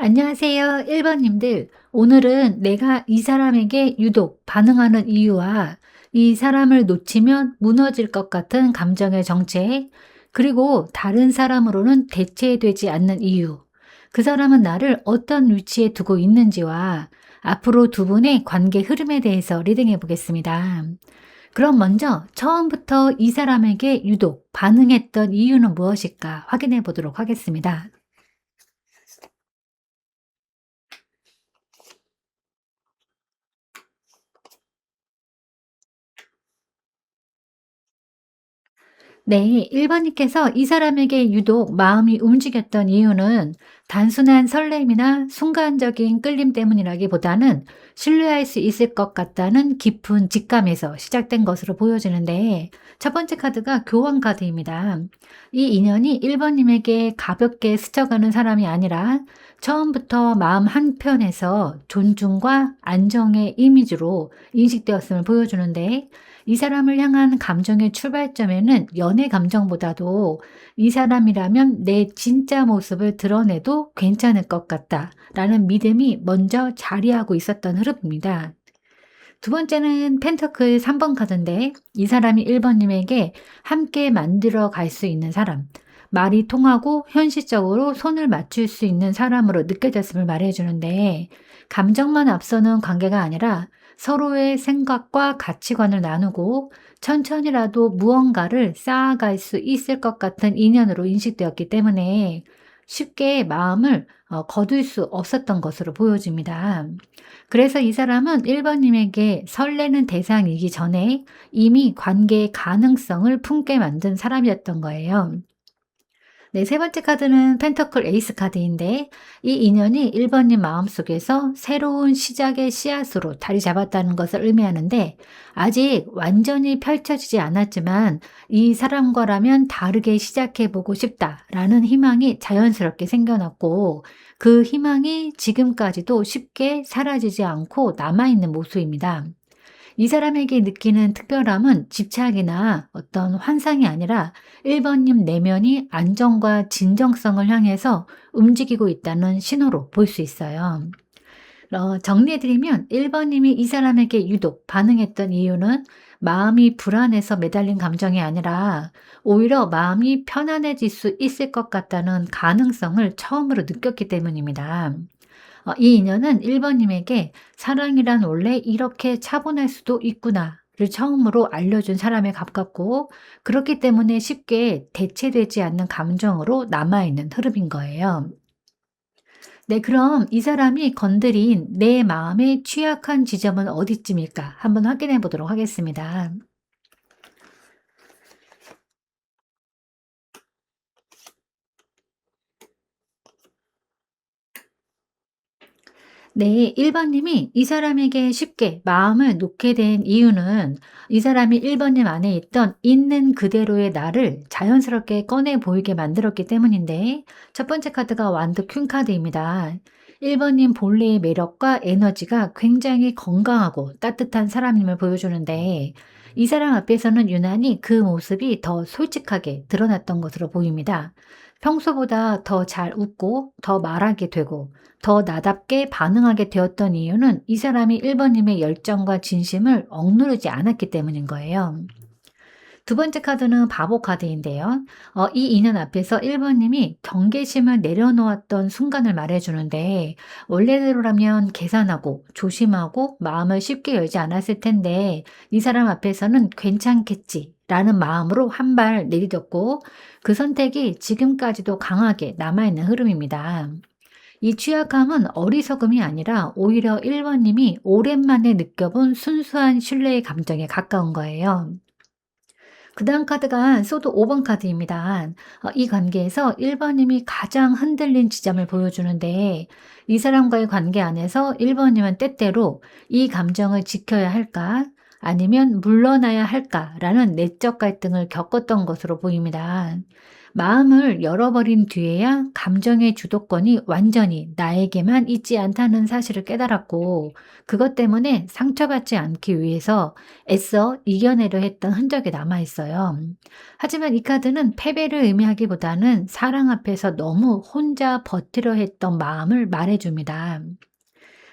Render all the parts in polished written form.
안녕하세요. 1번님들. 오늘은 내가 이 사람에게 유독 반응하는 이유와 이 사람을 놓치면 무너질 것 같은 감정의 정체, 그리고 다른 사람으로는 대체되지 않는 이유, 그 사람은 나를 어떤 위치에 두고 있는지와 앞으로 두 분의 관계 흐름에 대해서 리딩해 보겠습니다. 그럼 먼저 처음부터 이 사람에게 유독 반응했던 이유는 무엇일까 확인해 보도록 하겠습니다. 네, 1번님께서 이 사람에게 유독 마음이 움직였던 이유는 단순한 설렘이나 순간적인 끌림 때문이라기보다는 신뢰할 수 있을 것 같다는 깊은 직감에서 시작된 것으로 보여지는데, 첫 번째 카드가 교환 카드입니다. 이 인연이 1번님에게 가볍게 스쳐가는 사람이 아니라 처음부터 마음 한편에서 존중과 안정의 이미지로 인식되었음을 보여주는데, 이 사람을 향한 감정의 출발점에는 연애 감정보다도 이 사람이라면 내 진짜 모습을 드러내도 괜찮을 것 같다라는 믿음이 먼저 자리하고 있었던 흐름입니다. 두 번째는 펜터클 3번 카드인데, 이 사람이 1번님에게 함께 만들어 갈 수 있는 사람, 말이 통하고 현실적으로 손을 맞출 수 있는 사람으로 느껴졌음을 말해주는데, 감정만 앞서는 관계가 아니라 서로의 생각과 가치관을 나누고 천천히라도 무언가를 쌓아갈 수 있을 것 같은 인연으로 인식되었기 때문에 쉽게 마음을 거둘 수 없었던 것으로 보여집니다. 그래서 이 사람은 1번님에게 설레는 대상이기 전에 이미 관계의 가능성을 품게 만든 사람이었던 거예요. 네, 세 번째 카드는 펜터클 에이스 카드인데, 이 인연이 1번님 마음속에서 새로운 시작의 씨앗으로 자리 잡았다는 것을 의미하는데, 아직 완전히 펼쳐지지 않았지만 이 사람과라면 다르게 시작해보고 싶다라는 희망이 자연스럽게 생겨났고, 그 희망이 지금까지도 쉽게 사라지지 않고 남아있는 모습입니다. 이 사람에게 느끼는 특별함은 집착이나 어떤 환상이 아니라 1번님 내면이 안정과 진정성을 향해서 움직이고 있다는 신호로 볼 수 있어요. 정리해드리면 1번님이 이 사람에게 유독 반응했던 이유는 마음이 불안해서 매달린 감정이 아니라 오히려 마음이 편안해질 수 있을 것 같다는 가능성을 처음으로 느꼈기 때문입니다. 이 인연은 1번님에게 사랑이란 원래 이렇게 차분할 수도 있구나를 처음으로 알려준 사람에 가깝고, 그렇기 때문에 쉽게 대체되지 않는 감정으로 남아있는 흐름인 거예요. 네, 그럼 이 사람이 건드린 내 마음의 취약한 지점은 어디쯤일까? 한번 확인해 보도록 하겠습니다. 네, 1번님이 이 사람에게 쉽게 마음을 놓게 된 이유는 이 사람이 1번님 안에 있던 있는 그대로의 나를 자연스럽게 꺼내 보이게 만들었기 때문인데, 첫 번째 카드가 완드 퀸 카드입니다. 1번님 본래의 매력과 에너지가 굉장히 건강하고 따뜻한 사람임을 보여주는데, 이 사람 앞에서는 유난히 그 모습이 더 솔직하게 드러났던 것으로 보입니다. 평소보다 더 잘 웃고 더 말하게 되고 더 나답게 반응하게 되었던 이유는 이 사람이 1번님의 열정과 진심을 억누르지 않았기 때문인 거예요. 두 번째 카드는 바보 카드인데요. 이 인연 앞에서 1번님이 경계심을 내려놓았던 순간을 말해주는데, 원래대로라면 계산하고 조심하고 마음을 쉽게 열지 않았을 텐데 이 사람 앞에서는 괜찮겠지 라는 마음으로 한 발 내디뎠고, 그 선택이 지금까지도 강하게 남아있는 흐름입니다. 이 취약함은 어리석음이 아니라 오히려 1번님이 오랜만에 느껴본 순수한 신뢰의 감정에 가까운 거예요. 그 다음 카드가 소드 5번 카드입니다. 이 관계에서 1번님이 가장 흔들린 지점을 보여주는데, 이 사람과의 관계 안에서 1번님은 때때로 이 감정을 지켜야 할까? 아니면 물러나야 할까라는 내적 갈등을 겪었던 것으로 보입니다. 마음을 열어버린 뒤에야 감정의 주도권이 완전히 나에게만 있지 않다는 사실을 깨달았고, 그것 때문에 상처받지 않기 위해서 애써 이겨내려 했던 흔적이 남아있어요. 하지만 이 카드는 패배를 의미하기보다는 사랑 앞에서 너무 혼자 버티려 했던 마음을 말해줍니다.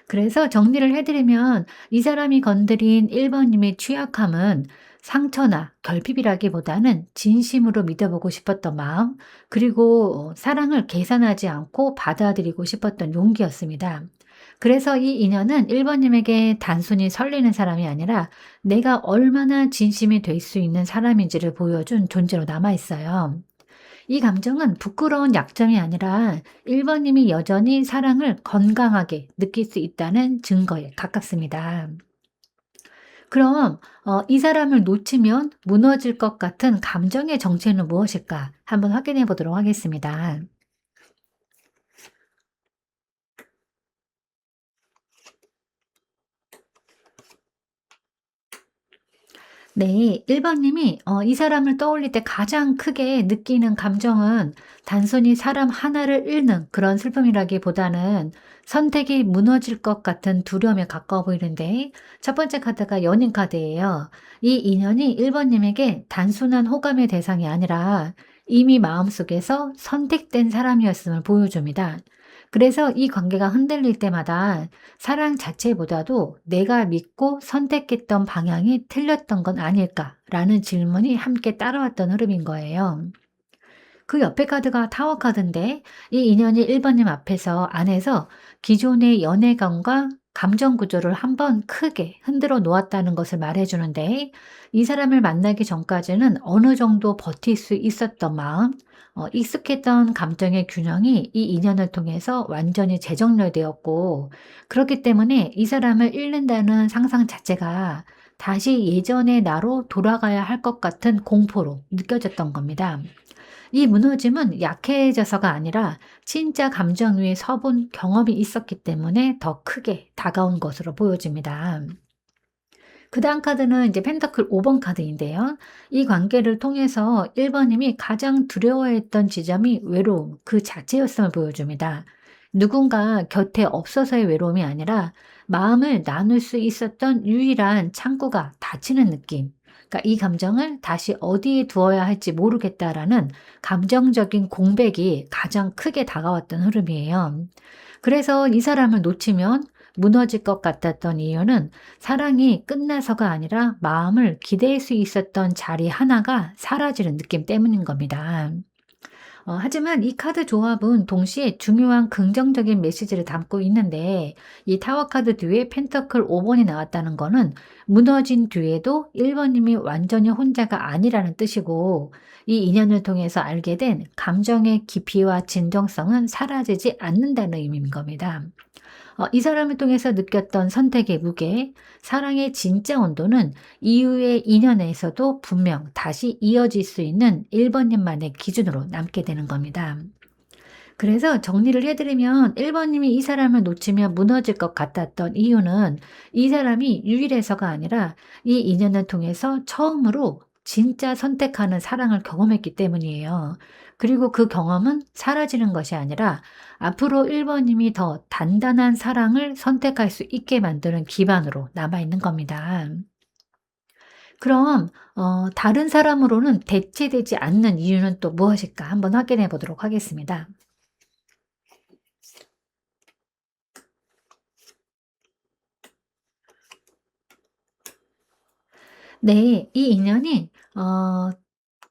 그래서 정리를 해드리면, 이 사람이 건드린 1번님의 취약함은 상처나 결핍이라기보다는 진심으로 믿어보고 싶었던 마음, 그리고 사랑을 계산하지 않고 받아들이고 싶었던 용기였습니다. 그래서 이 인연은 1번님에게 단순히 설레는 사람이 아니라 내가 얼마나 진심이 될 수 있는 사람인지를 보여준 존재로 남아있어요. 이 감정은 부끄러운 약점이 아니라 1번님이 여전히 사랑을 건강하게 느낄 수 있다는 증거에 가깝습니다. 그럼 이 사람을 놓치면 무너질 것 같은 감정의 정체는 무엇일까? 한번 확인해 보도록 하겠습니다. 네, 1번님이 이 사람을 떠올릴 때 가장 크게 느끼는 감정은 단순히 사람 하나를 잃는 그런 슬픔이라기보다는 선택이 무너질 것 같은 두려움에 가까워 보이는데, 첫 번째 카드가 연인 카드예요. 이 인연이 1번님에게 단순한 호감의 대상이 아니라 이미 마음속에서 선택된 사람이었음을 보여줍니다. 그래서 이 관계가 흔들릴 때마다 사랑 자체보다도 '내가 믿고 선택했던 방향이 틀렸던 건 아닐까?'라는 질문이 함께 따라왔던 흐름인 거예요. 그 옆에 카드가 타워 카드인데, 이 인연이 1번님 앞에서 안에서 기존의 연애관과 감정 구조를 한번 크게 흔들어 놓았다는 것을 말해 주는데, 이 사람을 만나기 전까지는 어느 정도 버틸 수 있었던 마음, 익숙했던 감정의 균형이 이 인연을 통해서 완전히 재정렬되었고, 그렇기 때문에 이 사람을 잃는다는 상상 자체가 다시 예전의 나로 돌아가야 할 것 같은 공포로 느껴졌던 겁니다. 이 무너짐은 약해져서가 아니라 진짜 감정 위에 서본 경험이 있었기 때문에 더 크게 다가온 것으로 보여집니다. 그다음 카드는 이제 펜터클 5번 카드인데요. 이 관계를 통해서 1번님이 가장 두려워했던 지점이 외로움 그 자체였음을 보여줍니다. 누군가 곁에 없어서의 외로움이 아니라 마음을 나눌 수 있었던 유일한 창구가 닫히는 느낌. 그러니까 이 감정을 다시 어디에 두어야 할지 모르겠다라는 감정적인 공백이 가장 크게 다가왔던 흐름이에요. 그래서 이 사람을 놓치면 무너질 것 같았던 이유는 사랑이 끝나서가 아니라 마음을 기댈 수 있었던 자리 하나가 사라지는 느낌 때문인 겁니다. 하지만 이 카드 조합은 동시에 중요한 긍정적인 메시지를 담고 있는데, 이 타워 카드 뒤에 펜터클 5번이 나왔다는 거는 무너진 뒤에도 1번님이 완전히 혼자가 아니라는 뜻이고, 이 인연을 통해서 알게 된 감정의 깊이와 진정성은 사라지지 않는다는 의미인 겁니다. 이 사람을 통해서 느꼈던 선택의 무게, 사랑의 진짜 온도는 이후의 인연에서도 분명 다시 이어질 수 있는 1번님만의 기준으로 남게 되는 겁니다. 그래서 정리를 해드리면, 1번님이 이 사람을 놓치면 무너질 것 같았던 이유는 이 사람이 유일해서가 아니라 이 인연을 통해서 처음으로 진짜 선택하는 사랑을 경험했기 때문이에요. 그리고 그 경험은 사라지는 것이 아니라 앞으로 1번님이 더 단단한 사랑을 선택할 수 있게 만드는 기반으로 남아있는 겁니다. 그럼 다른 사람으로는 대체되지 않는 이유는 또 무엇일까 한번 확인해 보도록 하겠습니다. 네. 이 인연이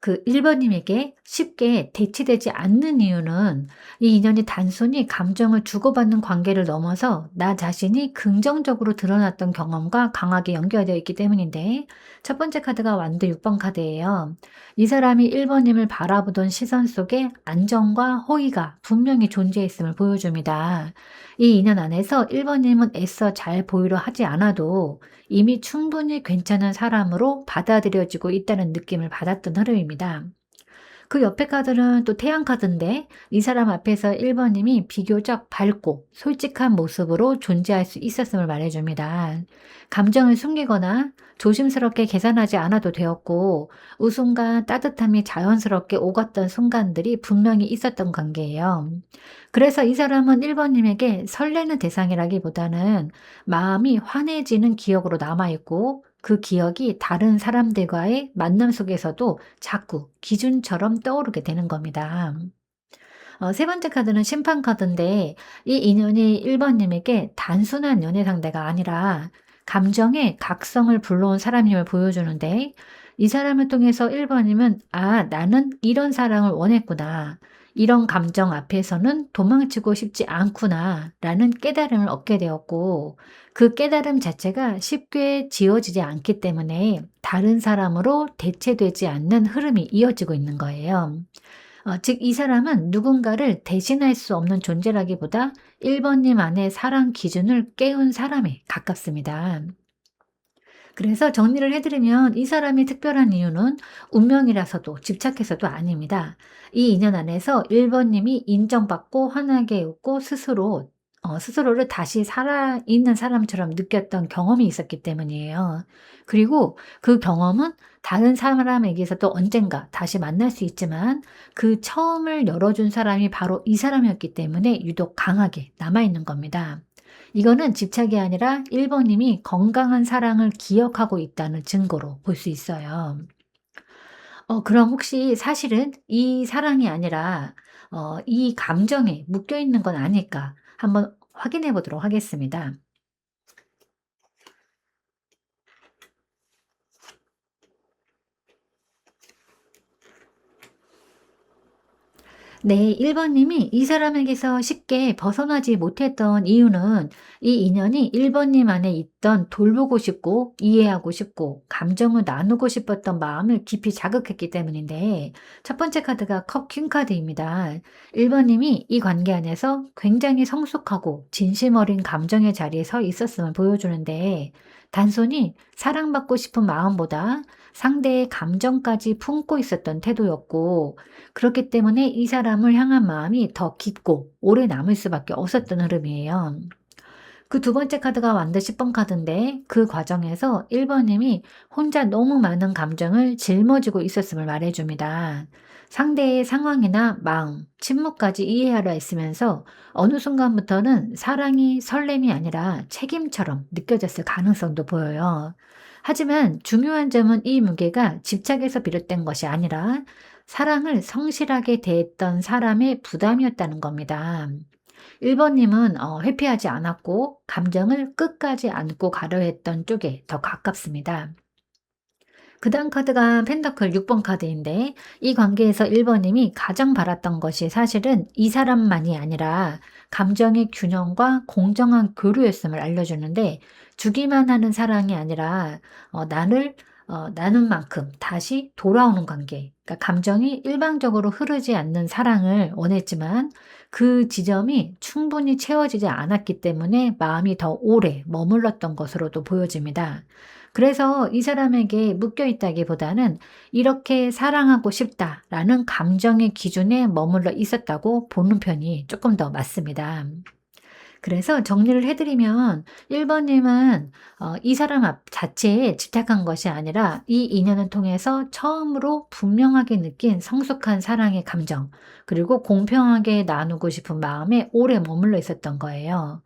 1번님에게 쉽게 대치되지 않는 이유는 이 인연이 단순히 감정을 주고받는 관계를 넘어서 나 자신이 긍정적으로 드러났던 경험과 강하게 연결되어 있기 때문인데, 첫 번째 카드가 완드 6번 카드예요. 이 사람이 1번님을 바라보던 시선 속에 안정과 호의가 분명히 존재했음을 보여줍니다. 이 인연 안에서 1번님은 애써 잘 보이려 하지 않아도 이미 충분히 괜찮은 사람으로 받아들여지고 있다는 느낌을 받았던 흐름입니다. 그 옆에 카드는 또 태양 카드인데 이 사람 앞에서 1번 님이 비교적 밝고 솔직한 모습으로 존재할 수 있었음을 말해줍니다. 감정을 숨기거나 조심스럽게 계산하지 않아도 되었고 웃음과 따뜻함이 자연스럽게 오갔던 순간들이 분명히 있었던 관계예요. 그래서 이 사람은 1번 님에게 설레는 대상이라기보다는 마음이 환해지는 기억으로 남아있고 그 기억이 다른 사람들과의 만남 속에서도 자꾸 기준처럼 떠오르게 되는 겁니다. 세 번째 카드는 심판 카드인데 이 인연이 1번 님에게 단순한 연애 상대가 아니라 감정의 각성을 불러온 사람임을 보여주는데 이 사람을 통해서 1번 님은 '아 나는 이런 사랑을 원했구나. 이런 감정 앞에서는 도망치고 싶지 않구나.'라는 깨달음을 얻게 되었고 그 깨달음 자체가 쉽게 지워지지 않기 때문에 다른 사람으로 대체되지 않는 흐름이 이어지고 있는 거예요. 즉 이 사람은 누군가를 대신할 수 없는 존재라기보다 1번 님 안의 사랑 기준을 깨운 사람에 가깝습니다. 그래서 정리를 해 드리면 이 사람이 특별한 이유는 운명이라서도 집착해서도 아닙니다. 이 인연 안에서 1번 님이 인정받고 환하게 웃고 스스로를 다시 살아있는 사람처럼 느꼈던 경험이 있었기 때문이에요. 그리고 그 경험은 다른 사람에게서도 언젠가 다시 만날 수 있지만 그 처음을 열어준 사람이 바로 이 사람이었기 때문에 유독 강하게 남아있는 겁니다. 이거는 집착이 아니라 1번 님이 건강한 사랑을 기억하고 있다는 증거로 볼 수 있어요. 그럼 혹시 사실은 이 사랑이 아니라 이 감정에 묶여 있는 건 아닐까 한번 확인해 보도록 하겠습니다. 네. 1번 님이 이 사람에게서 쉽게 벗어나지 못했던 이유는 이 인연이 1번 님 안에 있던 돌보고 싶고 이해하고 싶고 감정을 나누고 싶었던 마음을 깊이 자극했기 때문인데 첫 번째 카드가 컵 퀸 카드입니다. 1번 님이 이 관계 안에서 굉장히 성숙하고 진심 어린 감정의 자리에 서 있었음을 보여주는데 단순히 사랑받고 싶은 마음보다 상대의 감정까지 품고 있었던 태도였고 그렇기 때문에 이 사람을 향한 마음이 더 깊고 오래 남을 수밖에 없었던 흐름이에요. 그 두 번째 카드가 완드 10번 카드인데 그 과정에서 1번 님이 혼자 너무 많은 감정을 짊어지고 있었음을 말해줍니다. 상대의 상황이나 마음, 침묵까지 이해하려 했으면서 어느 순간부터는 사랑이 설렘이 아니라 책임처럼 느껴졌을 가능성도 보여요. 하지만 중요한 점은 이 무게가 집착에서 비롯된 것이 아니라 사랑을 성실하게 대했던 사람의 부담이었다는 겁니다. 1번 님은 회피하지 않았고 감정을 끝까지 안고 가려 했던 쪽에 더 가깝습니다. 그다음 카드가 펜더클 6번 카드인데 이 관계에서 1번 님이 가장 바랐던 것이 사실은 이 사람만이 아니라 감정의 균형과 공정한 교류였음을 알려주는데 주기만 하는 사랑이 아니라 나를 나눈 만큼 다시 돌아오는 관계 그러니까 감정이 일방적으로 흐르지 않는 사랑을 원했지만 그 지점이 충분히 채워지지 않았기 때문에 마음이 더 오래 머물렀던 것으로도 보여집니다. 그래서 이 사람에게 묶여 있다기보다는 이렇게 사랑하고 싶다라는 감정의 기준에 머물러 있었다고 보는 편이 조금 더 맞습니다. 그래서 정리를 해 드리면 1번 님은 이 사람 자체에 집착한 것이 아니라 이 인연을 통해서 처음으로 분명하게 느낀 성숙한 사랑의 감정 그리고 공평하게 나누고 싶은 마음에 오래 머물러 있었던 거예요.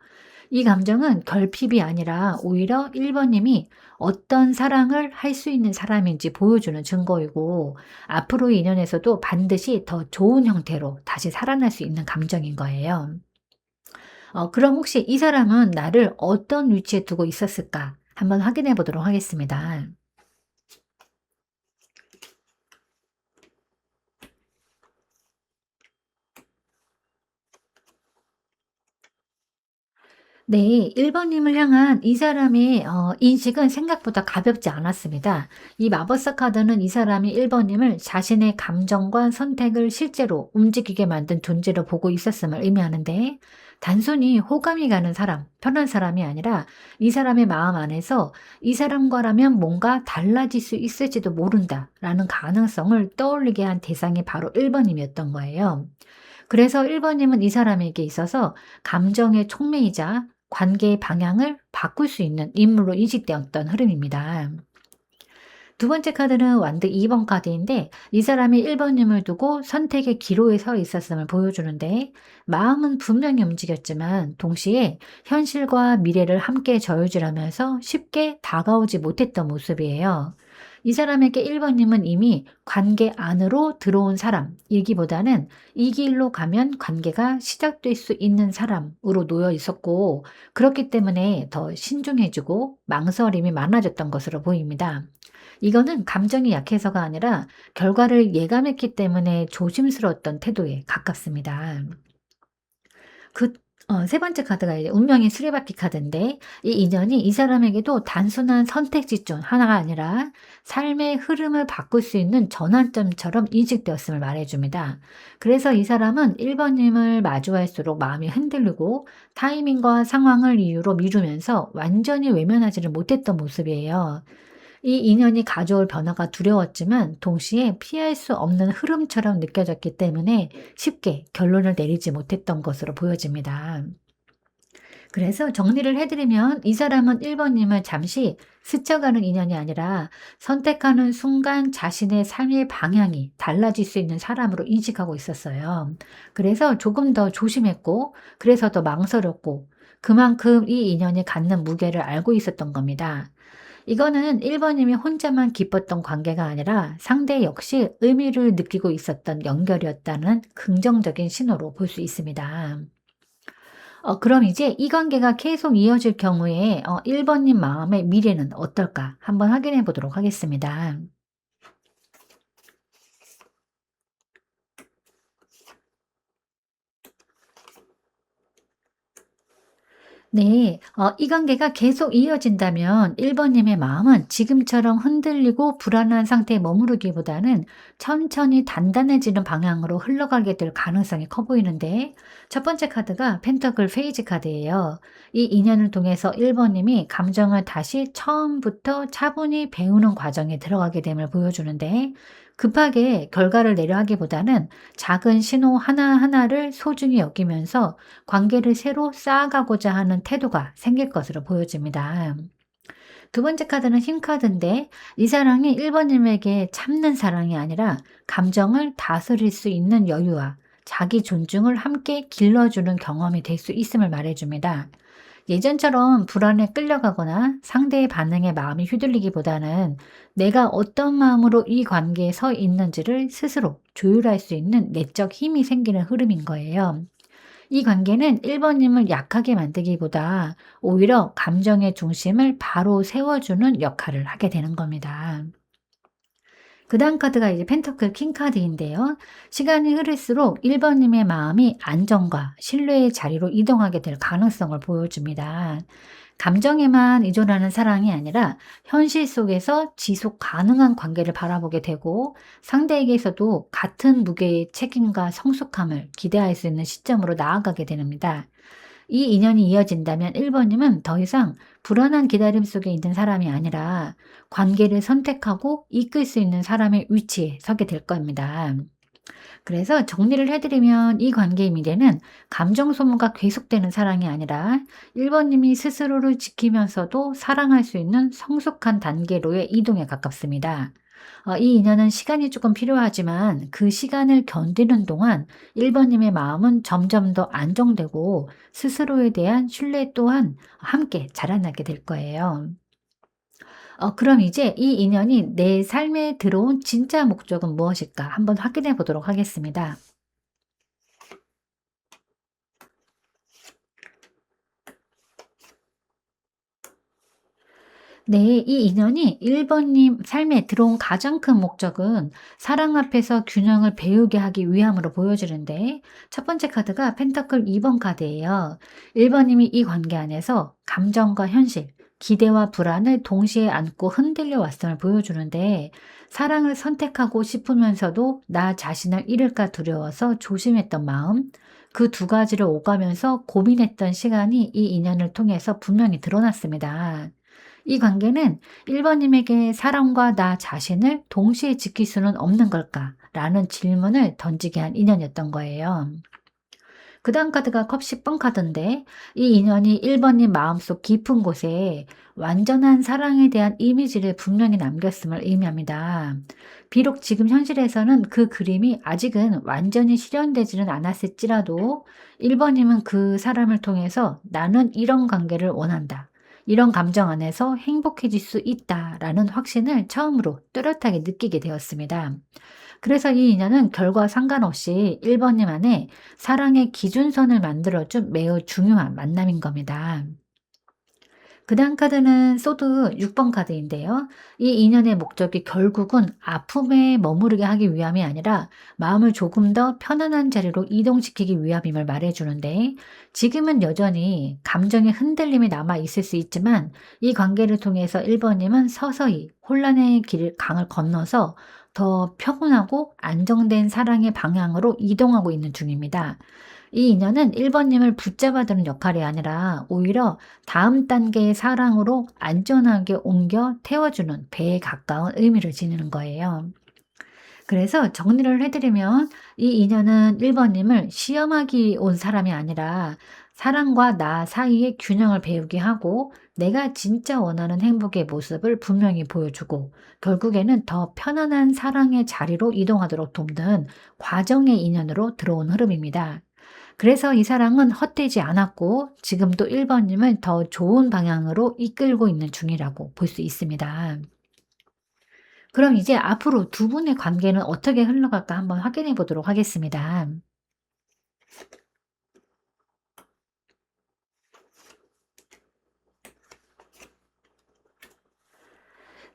이 감정은 결핍이 아니라 오히려 1번 님이 어떤 사랑을 할 수 있는 사람인지 보여주는 증거이고 앞으로의 인연에서도 반드시 더 좋은 형태로 다시 살아날 수 있는 감정인 거예요. 그럼 혹시 이 사람은 나를 어떤 위치에 두고 있었을까? 한번 확인해 보도록 하겠습니다. 네. 1 번님을 향한 이 사람의 인식은 생각보다 가볍지 않았습니다. 이 마법사 카드는 이 사람이 1 번님을 자신의 감정과 선택을 실제로 움직이게 만든 존재로 보고 있었음을 의미하는데, 단순히 호감이 가는 사람, 편한 사람이 아니라 이 사람의 마음 안에서 '이 사람과라면 뭔가 달라질 수 있을지도 모른다.'라는 가능성을 떠올리게 한 대상이 바로 1 번님이었던 거예요. 그래서 1 번님은 이 사람에게 있어서 감정의 촉매이자 관계의 방향을 바꿀 수 있는 인물로 인식되었던 흐름입니다. 두 번째 카드는 완드 2번 카드인데, 이 사람이 1 번님을 두고 선택의 기로에 서 있었음을 보여주는데, 마음은 분명히 움직였지만 동시에 현실과 미래를 함께 저울질하면서 쉽게 다가오지 못했던 모습이에요. 이 사람에게 1 번님은 이미 관계 안으로 들어온 사람이기보다는 이 길로 가면 관계가 시작될 수 있는 사람으로 놓여 있었고, 그렇기 때문에 더 신중해지고 망설임이 많아졌던 것으로 보입니다. 이거는 감정이 약해서가 아니라 결과를 예감했기 때문에 조심스러웠던 태도에 가깝습니다. 그 세 번째 카드가 이제 운명의 수레바퀴 카드인데, 이 인연이 이 사람에게도 단순한 선택지 중 하나가 아니라 삶의 흐름을 바꿀 수 있는 전환점처럼 인식되었음을 말해 줍니다. 그래서 이 사람은 1 번님을 마주할수록 마음이 흔들리고 타이밍과 상황을 이유로 미루면서 완전히 외면하지를 못했던 모습이에요. 이 인연이 가져올 변화가 두려웠지만 동시에 피할 수 없는 흐름처럼 느껴졌기 때문에 쉽게 결론을 내리지 못했던 것으로 보여집니다. 그래서 정리를 해드리면, 이 사람은 1 번님을 잠시 스쳐가는 인연이 아니라 선택하는 순간 자신의 삶의 방향이 달라질 수 있는 사람으로 인식하고 있었어요. 그래서 조금 더 조심했고, 그래서 더 망설였고, 그만큼 이 인연이 갖는 무게를 알고 있었던 겁니다. 이거는 1 번님이 혼자만 기뻤던 관계가 아니라 상대 역시 의미를 느끼고 있었던 연결이었다는 긍정적인 신호로 볼 수 있습니다. 그럼 이제 이 관계가 계속 이어질 경우에 1 번님 마음의 미래는 어떨까 한번 확인해 보도록 하겠습니다. 네. 이 관계가 계속 이어진다면 1 번님의 마음은 지금처럼 흔들리고 불안한 상태에 머무르기보다는 천천히 단단해지는 방향으로 흘러가게 될 가능성이 커 보이는데, 첫 번째 카드가 펜터클 페이지 카드예요. 이 인연을 통해서 1 번님이 감정을 다시 처음부터 차분히 배우는 과정에 들어가게 됨을 보여주는데, 급하게 결과를 내려 하기보다는 작은 신호 하나하나를 소중히 여기면서 관계를 새로 쌓아가고자 하는 태도가 생길 것으로 보여집니다. 두 번째 카드는 힘 카드인데, 이 사랑이 1 번님에게 참는 사랑이 아니라 감정을 다스릴 수 있는 여유와 자기 존중을 함께 길러주는 경험이 될 수 있음을 말해줍니다. 예전처럼 불안에 끌려가거나 상대의 반응에 마음이 휘둘리기보다는 내가 어떤 마음으로 이 관계에 서 있는지를 스스로 조율할 수 있는 내적 힘이 생기는 흐름인 거예요. 이 관계는 1 번님을 약하게 만들기보다 오히려 감정의 중심을 바로 세워주는 역할을 하게 되는 겁니다. 그다음 카드가 이제 펜터클 킹 카드인데요. 시간이 흐를수록 1 번님의 마음이 안정과 신뢰의 자리로 이동하게 될 가능성을 보여줍니다. 감정에만 의존하는 사랑이 아니라 현실 속에서 지속 가능한 관계를 바라보게 되고, 상대에게서도 같은 무게의 책임과 성숙함을 기대할 수 있는 시점으로 나아가게 됩니다. 이 인연이 이어진다면 1 번님은 더 이상 불안한 기다림 속에 있는 사람이 아니라 관계를 선택하고 이끌 수 있는 사람의 위치에 서게 될 겁니다. 그래서 정리를 해 드리면, 이 관계의 미래는 감정 소모가 계속되는 사랑이 아니라 1 번님이 스스로를 지키면서도 사랑할 수 있는 성숙한 단계로의 이동에 가깝습니다. 이 인연은 시간이 조금 필요하지만 그 시간을 견디는 동안 1 번님의 마음은 점점 더 안정되고 스스로에 대한 신뢰 또한 함께 자라나게 될 거예요. 그럼 이제 이 인연이 내 삶에 들어온 진짜 목적은 무엇일까 한번 확인해 보도록 하겠습니다. 네, 이 인연이 1번님 삶에 들어온 가장 큰 목적은 사랑 앞에서 균형을 배우게 하기 위함으로 보여지는데, 첫 번째 카드가 펜터클 2번 카드예요. 1번님이 이 관계 안에서 감정과 현실, 기대와 불안을 동시에 안고 흔들려 왔음을 보여주는데, 사랑을 선택하고 싶으면서도 나 자신을 잃을까 두려워서 조심했던 마음, 그 두 가지를 오가면서 고민했던 시간이 이 인연을 통해서 분명히 드러났습니다. 이 관계는 1번님에게 사랑과 나 자신을 동시에 지킬 수는 없는 걸까? 라는 질문을 던지게 한 인연이었던 거예요. 그 다음 카드가 컵 10번 카드인데, 이 인연이 1번님 마음속 깊은 곳에 완전한 사랑에 대한 이미지를 분명히 남겼음을 의미합니다. 비록 지금 현실에서는 그 그림이 아직은 완전히 실현되지는 않았을지라도 1번님은 그 사람을 통해서 나는 이런 관계를 원한다, 이런 감정 안에서 행복해질 수 있다라는 확신을 처음으로 뚜렷하게 느끼게 되었습니다. 그래서 이 인연은 결과 상관없이 1번님 안에 사랑의 기준선을 만들어준 매우 중요한 만남인 겁니다. 그 다음 카드는 소드 6번 카드인데요. 이 인연의 목적이 결국은 아픔에 머무르게 하기 위함이 아니라 마음을 조금 더 편안한 자리로 이동시키기 위함임을 말해주는데, 지금은 여전히 감정의 흔들림이 남아 있을 수 있지만 이 관계를 통해서 1번님은 서서히 혼란의 강을 건너서 더 평온하고 안정된 사랑의 방향으로 이동하고 있는 중입니다. 이 인연은 1번님을 붙잡아두는 역할이 아니라 오히려 다음 단계의 사랑으로 안전하게 옮겨 태워주는 배에 가까운 의미를 지니는 거예요. 그래서 정리를 해드리면 이 인연은 1번님을 시험하기 온 사람이 아니라 사랑과 나 사이의 균형을 배우게 하고 내가 진짜 원하는 행복의 모습을 분명히 보여주고 결국에는 더 편안한 사랑의 자리로 이동하도록 돕는 과정의 인연으로 들어온 흐름입니다. 그래서 이 사랑은 헛되지 않았고 지금도 1번님을 더 좋은 방향으로 이끌고 있는 중이라고 볼 수 있습니다. 그럼 이제 앞으로 두 분의 관계는 어떻게 흘러갈까 한번 확인해 보도록 하겠습니다.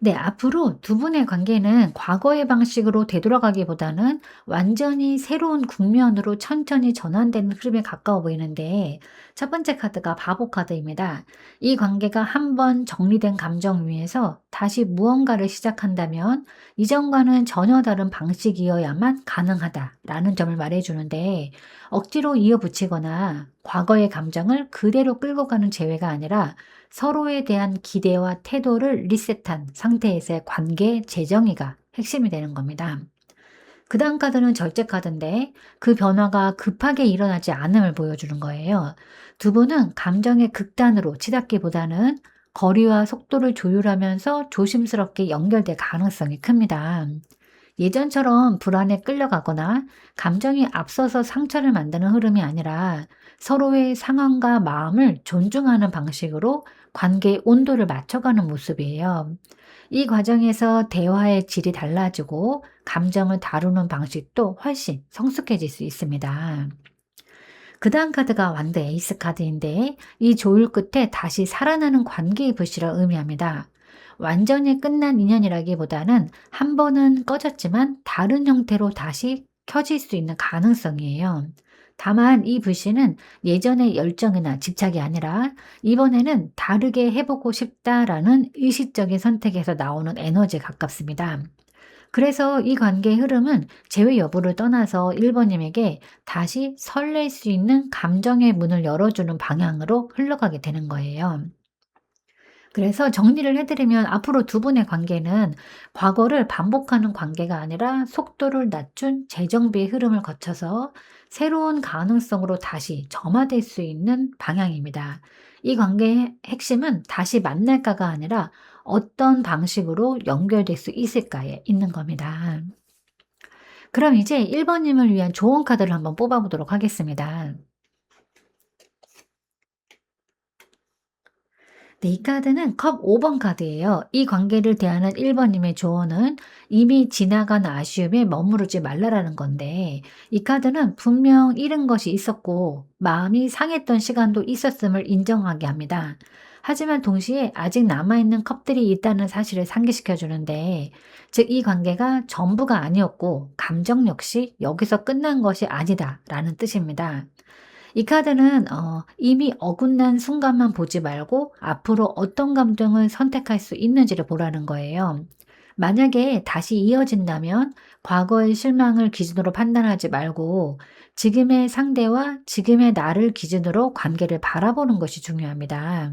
네, 앞으로 두 분의 관계는 과거의 방식으로 되돌아가기보다는 완전히 새로운 국면으로 천천히 전환되는 흐름에 가까워 보이는데, 첫 번째 카드가 바보 카드입니다. 이 관계가 한번 정리된 감정 위에서 다시 무언가를 시작한다면 이전과는 전혀 다른 방식이어야만 가능하다라는 점을 말해주는데, 억지로 이어붙이거나 과거의 감정을 그대로 끌고 가는 재회가 아니라 서로에 대한 기대와 태도를 리셋한 상태에서의 관계 재정의가 핵심이 되는 겁니다. 그 다음 카드는 절제 카드인데 그 변화가 급하게 일어나지 않음을 보여주는 거예요. 두 분은 감정의 극단으로 치닫기보다는 거리와 속도를 조율하면서 조심스럽게 연결될 가능성이 큽니다. 예전처럼 불안에 끌려가거나 감정이 앞서서 상처를 만드는 흐름이 아니라 서로의 상황과 마음을 존중하는 방식으로 관계의 온도를 맞춰가는 모습이에요. 이 과정에서 대화의 질이 달라지고 감정을 다루는 방식도 훨씬 성숙해질 수 있습니다. 그 다음 카드가 완드 에이스 카드인데 이 조율 끝에 다시 살아나는 관계의 불씨를 의미합니다. 완전히 끝난 인연이라기보다는 한 번은 꺼졌지만 다른 형태로 다시 켜질 수 있는 가능성이에요. 다만 이 불씨는 예전의 열정이나 집착이 아니라 이번에는 다르게 해보고 싶다라는 의식적인 선택에서 나오는 에너지에 가깝습니다. 그래서 이 관계의 흐름은 재회 여부를 떠나서 1번님에게 다시 설렐 수 있는 감정의 문을 열어주는 방향으로 흘러가게 되는 거예요. 그래서 정리를 해드리면 앞으로 두 분의 관계는 과거를 반복하는 관계가 아니라 속도를 낮춘 재정비의 흐름을 거쳐서 새로운 가능성으로 다시 점화될 수 있는 방향입니다. 이 관계의 핵심은 다시 만날까가 아니라 어떤 방식으로 연결될 수 있을까에 있는 겁니다. 그럼 이제 1번님을 위한 조언 카드를 한번 뽑아보도록 하겠습니다. 네, 이 카드는 컵 5번 카드예요. 이 관계를 대하는 1번님의 조언은 이미 지나간 아쉬움에 머무르지 말라라는 건데, 이 카드는 분명 잃은 것이 있었고 마음이 상했던 시간도 있었음을 인정하게 합니다. 하지만 동시에 아직 남아있는 컵들이 있다는 사실을 상기시켜 주는데, 즉 이 관계가 전부가 아니었고 감정 역시 여기서 끝난 것이 아니다라는 뜻입니다. 이 카드는 이미 어긋난 순간만 보지 말고 앞으로 어떤 감정을 선택할 수 있는지를 보라는 거예요. 만약에 다시 이어진다면 과거의 실망을 기준으로 판단하지 말고 지금의 상대와 지금의 나를 기준으로 관계를 바라보는 것이 중요합니다.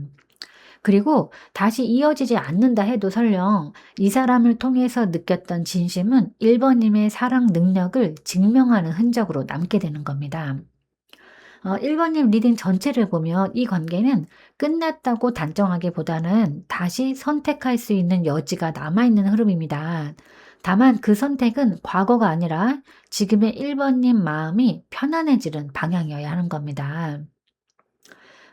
그리고 다시 이어지지 않는다 해도 설령 이 사람을 통해서 느꼈던 진심은 1번님의 사랑 능력을 증명하는 흔적으로 남게 되는 겁니다. 1번님 리딩 전체를 보면 이 관계는 끝났다고 단정하기보다는 다시 선택할 수 있는 여지가 남아있는 흐름입니다. 다만 그 선택은 과거가 아니라 지금의 1번님 마음이 편안해지는 방향이어야 하는 겁니다.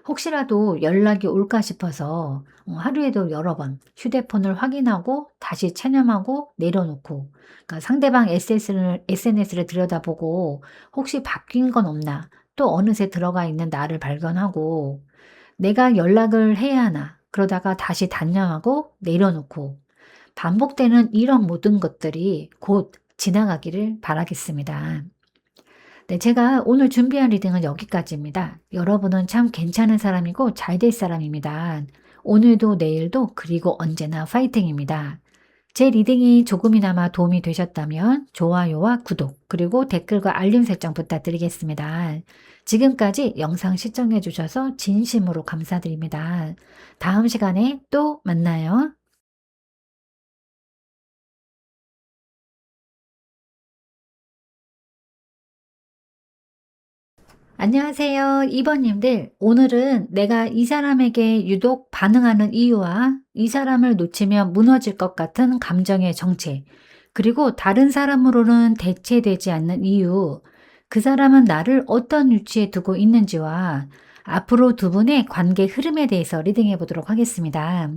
혹시라도 연락이 올까 싶어서 하루에도 여러 번 휴대폰을 확인하고 다시 체념하고 내려놓고, 그러니까 상대방 SNS를 들여다보고 혹시 바뀐 건 없나, 또 어느새 들어가 있는 나를 발견하고 내가 연락을 해야 하나 그러다가 다시 단념하고 내려놓고 반복되는 이런 모든 것들이 곧 지나가기를 바라겠습니다. 네, 제가 오늘 준비한 리딩은 여기까지입니다. 여러분은 참 괜찮은 사람이고 잘 될 사람입니다. 오늘도 내일도 그리고 언제나 파이팅입니다. 제 리딩이 조금이나마 도움이 되셨다면 좋아요와 구독 그리고 댓글과 알림 설정 부탁드리겠습니다. 지금까지 영상 시청해 주셔서 진심으로 감사드립니다. 다음 시간에 또 만나요. 안녕하세요. 2번님들. 오늘은 내가 이 사람에게 유독 반응하는 이유와 이 사람을 놓치면 무너질 것 같은 감정의 정체, 그리고 다른 사람으로는 대체되지 않는 이유, 그 사람은 나를 어떤 위치에 두고 있는지와 앞으로 두 분의 관계 흐름에 대해서 리딩해 보도록 하겠습니다.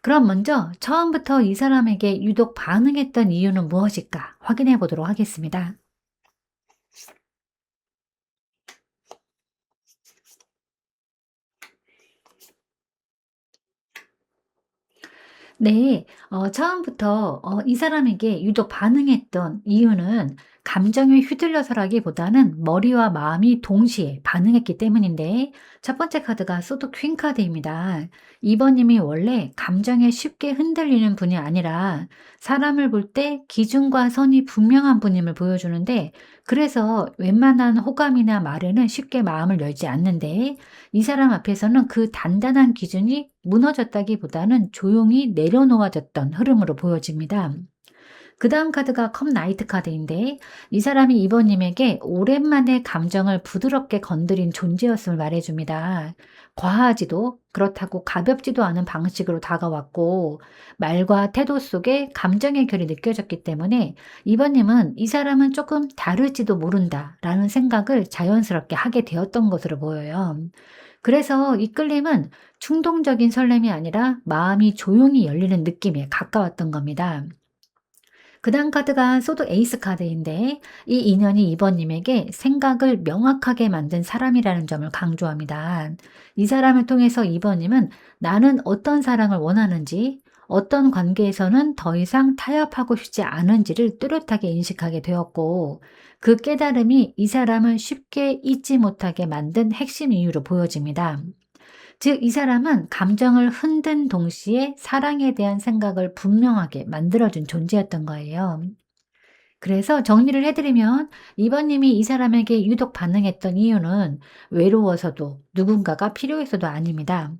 그럼 먼저 처음부터 이 사람에게 유독 반응했던 이유는 무엇일까 확인해 보도록 하겠습니다. 네. 처음부터 이 사람에게 유독 반응했던 이유는 감정에 휘둘려서라기보다는 머리와 마음이 동시에 반응했기 때문인데, 첫 번째 카드가 소드 퀸 카드입니다. 2번 님이 원래 감정에 쉽게 흔들리는 분이 아니라 사람을 볼 때 기준과 선이 분명한 분임을 보여주는데, 그래서 웬만한 호감이나 말에는 쉽게 마음을 열지 않는데, 이 사람 앞에서는 그 단단한 기준이 무너졌다기보다는 조용히 내려놓아졌던 흐름으로 보여집니다. 그 다음 카드가 컵 나이트 카드인데, 이 사람이 이번님에게 오랜만에 감정을 부드럽게 건드린 존재였음을 말해줍니다. 과하지도 그렇다고 가볍지도 않은 방식으로 다가왔고 말과 태도 속에 감정의 결이 느껴졌기 때문에 이번님은 이 사람은 조금 다를지도 모른다라는 생각을 자연스럽게 하게 되었던 것으로 보여요. 그래서 이 끌림은 충동적인 설렘이 아니라 마음이 조용히 열리는 느낌에 가까웠던 겁니다. 그 다음 카드가 소드 에이스 카드인데, 이 인연이 이번님에게 생각을 명확하게 만든 사람이라는 점을 강조합니다. 이 사람을 통해서 이번님은 나는 어떤 사랑을 원하는지, 어떤 관계에서는 더 이상 타협하고 싶지 않은지를 뚜렷하게 인식하게 되었고, 그 깨달음이 이 사람을 쉽게 잊지 못하게 만든 핵심 이유로 보여집니다. 즉, 이 사람은 감정을 흔든 동시에 사랑에 대한 생각을 분명하게 만들어준 존재였던 거예요. 그래서 정리를 해드리면, 이번님이 이 사람에게 유독 반응했던 이유는 외로워서도 누군가가 필요해서도 아닙니다.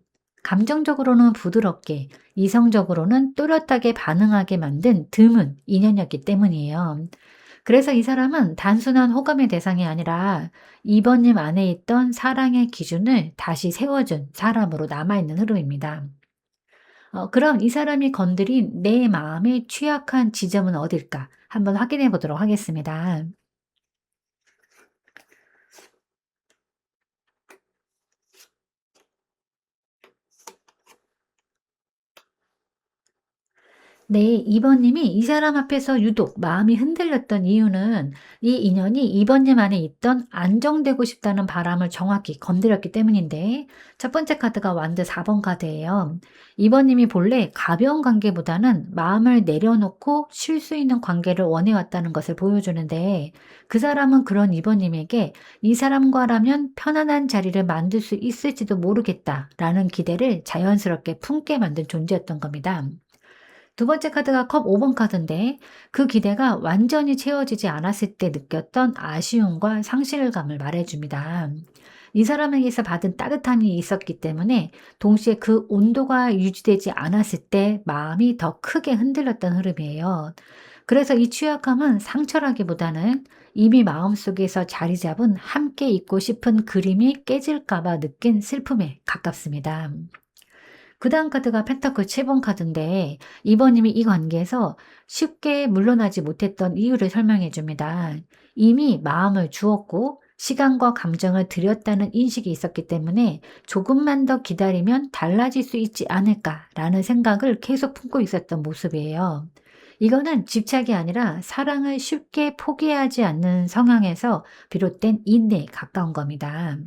감정적으로는 부드럽게, 이성적으로는 또렷하게 반응하게 만든 드문 인연이었기 때문이에요. 그래서 이 사람은 단순한 호감의 대상이 아니라 2번님 안에 있던 사랑의 기준을 다시 세워준 사람으로 남아있는 흐름입니다. 그럼 이 사람이 건드린 내 마음의 취약한 지점은 어딜까? 한번 확인해 보도록 하겠습니다. 네, 2번 님이 이 사람 앞에서 유독 마음이 흔들렸던 이유는 이 인연이 2번 님 안에 있던 안정되고 싶다는 바람을 정확히 건드렸기 때문인데, 첫 번째 카드가 완드 4번 카드예요. 2번 님이 본래 가벼운 관계보다는 마음을 내려놓고 쉴 수 있는 관계를 원해왔다는 것을 보여주는데, 그 사람은 그런 2번 님에게 이 사람과라면 편안한 자리를 만들 수 있을지도 모르겠다라는 기대를 자연스럽게 품게 만든 존재였던 겁니다. 두 번째 카드가 컵 5번 카드인데, 그 기대가 완전히 채워지지 않았을 때 느꼈던 아쉬움과 상실감을 말해줍니다. 이 사람에게서 받은 따뜻함이 있었기 때문에 동시에 그 온도가 유지되지 않았을 때 마음이 더 크게 흔들렸던 흐름이에요. 그래서 이 취약함은 상처라기보다는 이미 마음속에서 자리 잡은 함께 있고 싶은 그림이 깨질까 봐 느낀 슬픔에 가깝습니다. 그다음 카드가 펜타클 7번 카드인데, 2번 님이 이 관계에서 쉽게 물러나지 못했던 이유를 설명해 줍니다. 이미 마음을 주었고 시간과 감정을 들였다는 인식이 있었기 때문에 조금만 더 기다리면 달라질 수 있지 않을까라는 생각을 계속 품고 있었던 모습이에요. 이거는 집착이 아니라 사랑을 쉽게 포기하지 않는 성향에서 비롯된 인내에 가까운 겁니다.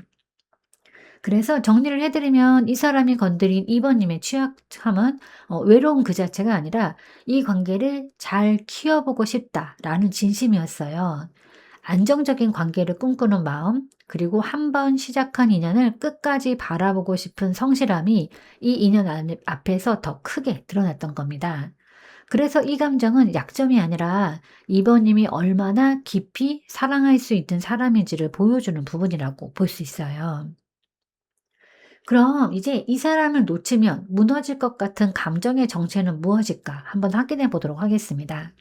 그래서 정리를 해 드리면 이 사람이 건드린 2번 님의 취약함은 외로움 그 자체가 아니라 '이 관계를 잘 키워보고 싶다.'라는 진심이었어요. 안정적인 관계를 꿈꾸는 마음, 그리고 한 번 시작한 인연을 끝까지 바라보고 싶은 성실함이 이 인연 앞에서 더 크게 드러났던 겁니다. 그래서 이 감정은 약점이 아니라 2번 님이 얼마나 깊이 사랑할 수 있는 사람인지를 보여주는 부분이라고 볼 수 있어요. 그럼 이제 이 사람을 놓치면 무너질 것 같은 감정의 정체는 무엇일까? 한번 확인해 보도록 하겠습니다.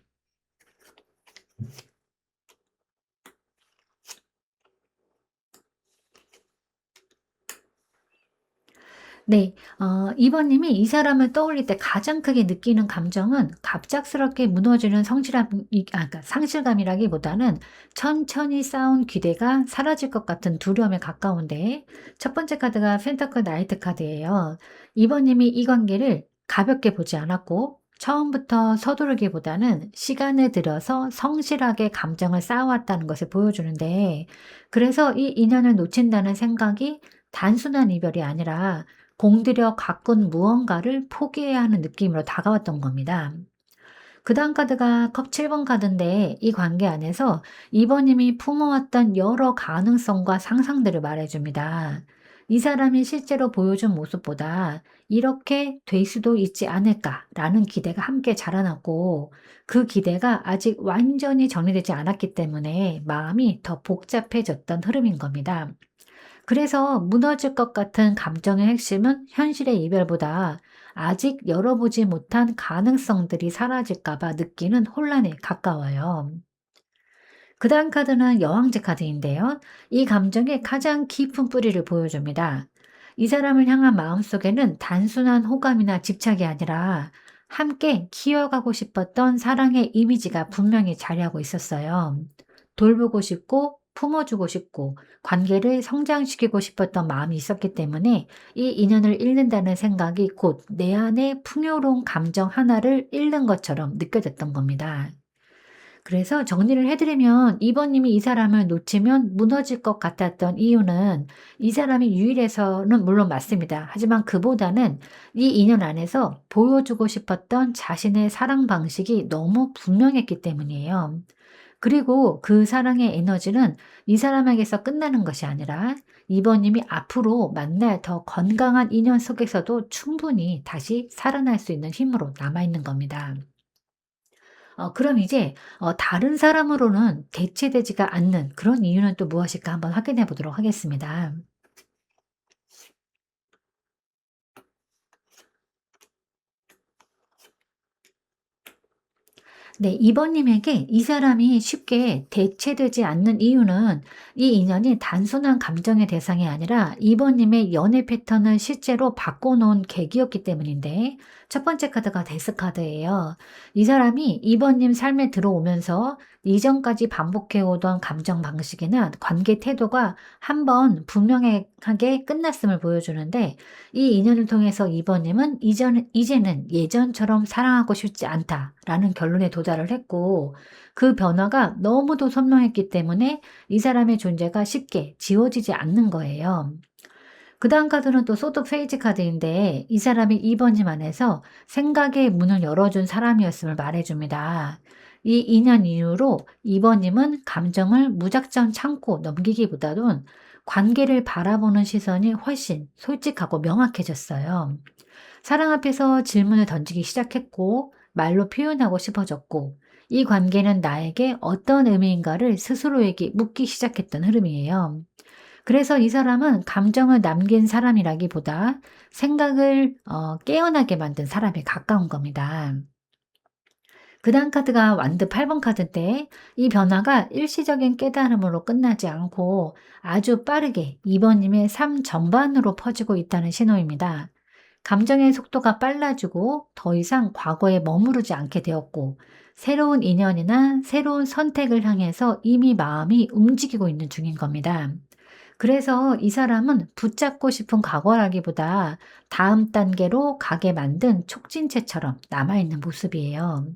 네. 2번 님이 이 사람을 떠올릴 때 가장 크게 느끼는 감정은 갑작스럽게 무너지는 그러니까 상실감이라기보다는 천천히 쌓은 기대가 사라질 것 같은 두려움에 가까운데, 첫 번째 카드가 펜타클 나이트 카드예요. 2번 님이 이 관계를 가볍게 보지 않았고 처음부터 서두르기보다는 시간을 들여서 성실하게 감정을 쌓아왔다는 것을 보여주는데, 그래서 이 인연을 놓친다는 생각이 단순한 이별이 아니라 공들여 가꾼 무언가를 포기해야 하는 느낌으로 다가왔던 겁니다. 그다음 카드가 컵 7번 카드인데, 이 관계 안에서 2번 님이 품어왔던 여러 가능성과 상상들을 말해줍니다. 이 사람이 실제로 보여준 모습보다 이렇게 될 수도 있지 않을까라는 기대가 함께 자라났고, 그 기대가 아직 완전히 정리되지 않았기 때문에 마음이 더 복잡해졌던 흐름인 겁니다. 그래서 무너질 것 같은 감정의 핵심은 현실의 이별보다 아직 열어보지 못한 가능성들이 사라질까 봐 느끼는 혼란에 가까워요. 그 다음 카드는 여왕제 카드인데요. 이 감정의 가장 깊은 뿌리를 보여줍니다. 이 사람을 향한 마음속에는 단순한 호감이나 집착이 아니라 함께 키워가고 싶었던 사랑의 이미지가 분명히 자리하고 있었어요. 돌보고 싶고 품어주고 싶고 관계를 성장시키고 싶었던 마음이 있었기 때문에 이 인연을 잃는다는 생각이 곧 내 안에 풍요로운 감정 하나를 잃는 것처럼 느껴졌던 겁니다. 그래서 정리를 해 드리면 2번 님이 이 사람을 놓치면 무너질 것 같았던 이유는, 이 사람이 유일해서는 물론 맞습니다. 하지만 그보다는 이 인연 안에서 보여주고 싶었던 자신의 사랑 방식이 너무 분명했기 때문이에요. 그리고 그 사랑의 에너지는 이 사람에게서 끝나는 것이 아니라 2번 님이 앞으로 만날 더 건강한 인연 속에서도 충분히 다시 살아날 수 있는 힘으로 남아 있는 겁니다. 그럼 이제 다른 사람으로는 대체되지가 않는 그런 이유는 또 무엇일까 한번 확인해 보도록 하겠습니다. 네, 2번 님에게 이 사람이 쉽게 대체되지 않는 이유는 이 인연이 단순한 감정의 대상이 아니라 2번 님의 연애 패턴을 실제로 바꿔놓은 계기였기 때문인데, 첫 번째 카드가 데스 카드예요. 이 사람이 2번 님 삶에 들어오면서 이전까지 반복해오던 감정 방식이나 관계 태도가 한번 분명하게 끝났음을 보여주는데, 이 인연을 통해서 2번 님은 이제는 예전처럼 사랑하고 싶지 않다라는 결론에 도달을 했고, 그 변화가 너무도 선명했기 때문에 이 사람의 존재가 쉽게 지워지지 않는 거예요. 그다음 카드는 또 소드 페이지 카드인데, 이 사람이 2번 님 안에서 생각의 문을 열어준 사람이었음을 말해줍니다. 이 인연 이후로 2번 님은 감정을 무작정 참고 넘기기보다는 관계를 바라보는 시선이 훨씬 솔직하고 명확해졌어요. 사랑 앞에서 질문을 던지기 시작했고, 말로 표현하고 싶어졌고, 이 관계는 나에게 어떤 의미인가를 스스로에게 묻기 시작했던 흐름이에요. 그래서 이 사람은 감정을 남긴 사람이라기보다 생각을 깨어나게 만든 사람에 가까운 겁니다. 그다음 카드가 완드 8번 카드인데, 이 변화가 일시적인 깨달음으로 끝나지 않고 아주 빠르게 2번 님의 삶 전반으로 퍼지고 있다는 신호입니다. 감정의 속도가 빨라지고 더 이상 과거에 머무르지 않게 되었고, 새로운 인연이나 새로운 선택을 향해서 이미 마음이 움직이고 있는 중인 겁니다. 그래서 이 사람은 붙잡고 싶은 과거라기보다 다음 단계로 가게 만든 촉진체처럼 남아있는 모습이에요.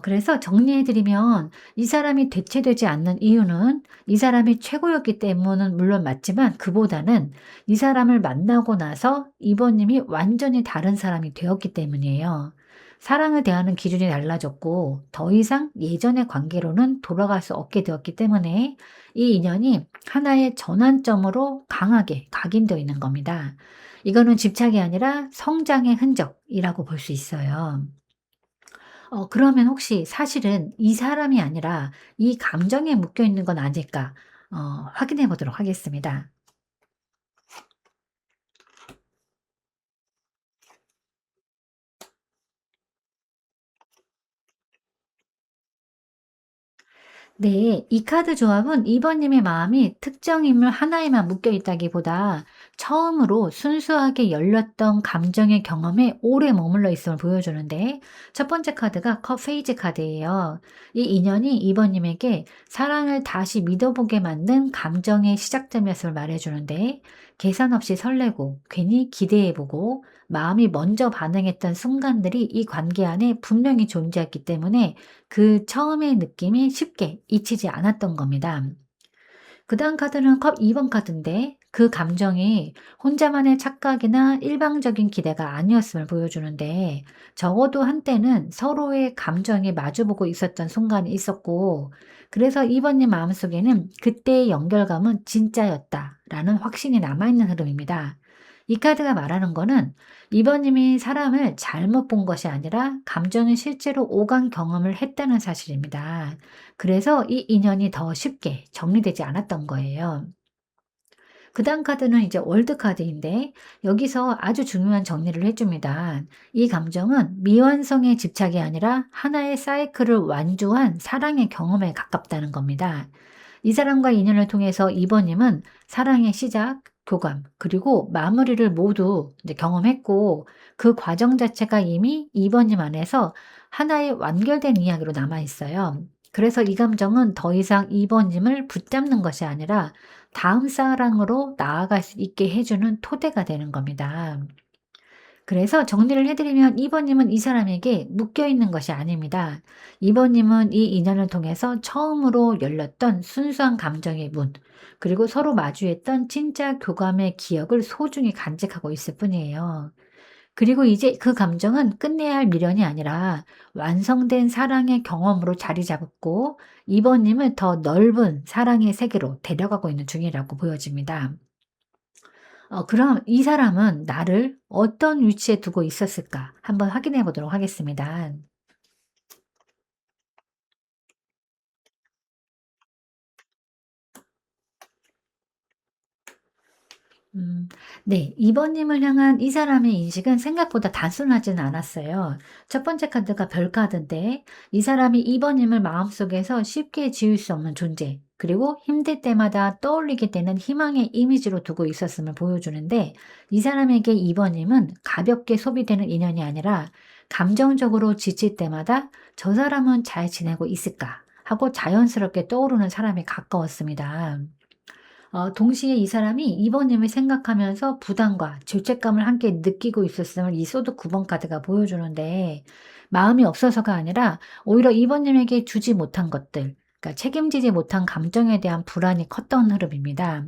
그래서 정리해드리면, 이 사람이 대체되지 않는 이유는 이 사람이 최고였기 때문은 물론 맞지만, 그보다는 이 사람을 만나고 나서 이번님이 완전히 다른 사람이 되었기 때문이에요. 사랑을 대하는 기준이 달라졌고 더 이상 예전의 관계로는 돌아갈 수 없게 되었기 때문에 이 인연이 하나의 전환점으로 강하게 각인되어 있는 겁니다. 이거는 집착이 아니라 성장의 흔적이라고 볼 수 있어요. 그러면 혹시 사실은 이 사람이 아니라 이 감정에 묶여 있는 건 아닐까? 확인해 보도록 하겠습니다. 네, 이 카드 조합은 2번 님의 마음이 특정 인물 하나에만 묶여 있다기보다 처음으로 순수하게 열렸던 감정의 경험에 오래 머물러 있음을 보여주는데, 첫 번째 카드가 컵 페이지 카드예요. 이 인연이 2번 님에게 사랑을 다시 믿어보게 만든 감정의 시작점이었음을 말해주는데, 계산 없이 설레고 괜히 기대해보고 마음이 먼저 반응했던 순간들이 이 관계 안에 분명히 존재했기 때문에 그 처음의 느낌이 쉽게 잊히지 않았던 겁니다. 그다음 카드는 컵 2번 카드인데, 그 감정이 혼자만의 착각이나 일방적인 기대가 아니었음을 보여주는데, 적어도 한때는 서로의 감정이 마주보고 있었던 순간이 있었고, 그래서 2번님 마음속에는 그때의 연결감은 진짜였다라는 확신이 남아있는 흐름입니다. 이 카드가 말하는 거는 2번님이 사람을 잘못 본 것이 아니라 감정이 실제로 오간 경험을 했다는 사실입니다. 그래서 이 인연이 더 쉽게 정리되지 않았던 거예요. 그다음 카드는 이제 월드 카드인데, 여기서 아주 중요한 정리를 해줍니다. 이 감정은 미완성의 집착이 아니라 하나의 사이클을 완주한 사랑의 경험에 가깝다는 겁니다. 이 사람과 인연을 통해서 이번님은 사랑의 시작, 교감, 그리고 마무리를 모두 이제 경험했고, 그 과정 자체가 이미 이번님 안에서 하나의 완결된 이야기로 남아 있어요. 그래서 이 감정은 더 이상 이번님을 붙잡는 것이 아니라 다음 사랑으로 나아갈 수 있게 해주는 토대가 되는 겁니다. 그래서 정리를 해드리면, 2번님은 이 사람에게 묶여있는 것이 아닙니다. 2번님은 이 인연을 통해서 처음으로 열렸던 순수한 감정의 문, 그리고 서로 마주했던 진짜 교감의 기억을 소중히 간직하고 있을 뿐이에요. 그리고 이제 그 감정은 끝내야 할 미련이 아니라 완성된 사랑의 경험으로 자리 잡았고, 2번님을 더 넓은 사랑의 세계로 데려가고 있는 중이라고 보여집니다. 그럼 이 사람은 나를 어떤 위치에 두고 있었을까? 한번 확인해 보도록 하겠습니다. 음. 네. 2 번님을 향한 이 사람의 인식은 생각보다 단순하지는 않았어요. 첫 번째 카드가 별 카드인데 이 사람이 2 번님을 마음속에서 쉽게 지울 수 없는 존재, 그리고 힘들 때마다 떠올리게 되는 희망의 이미지로 두고 있었음을 보여주는데, 이 사람에게 2 번님은 가볍게 소비되는 인연이 아니라 감정적으로 지칠 때마다 '저 사람은 잘 지내고 있을까?' 하고 자연스럽게 떠오르는 사람에 가까웠습니다. 동시에 이 사람이 이번님을 생각하면서 부담과 죄책감을 함께 느끼고 있었음을 이 소드 9번 카드가 보여주는데, 마음이 없어서가 아니라 오히려 이번님에게 주지 못한 것들, 그러니까 책임지지 못한 감정에 대한 불안이 컸던 흐름입니다.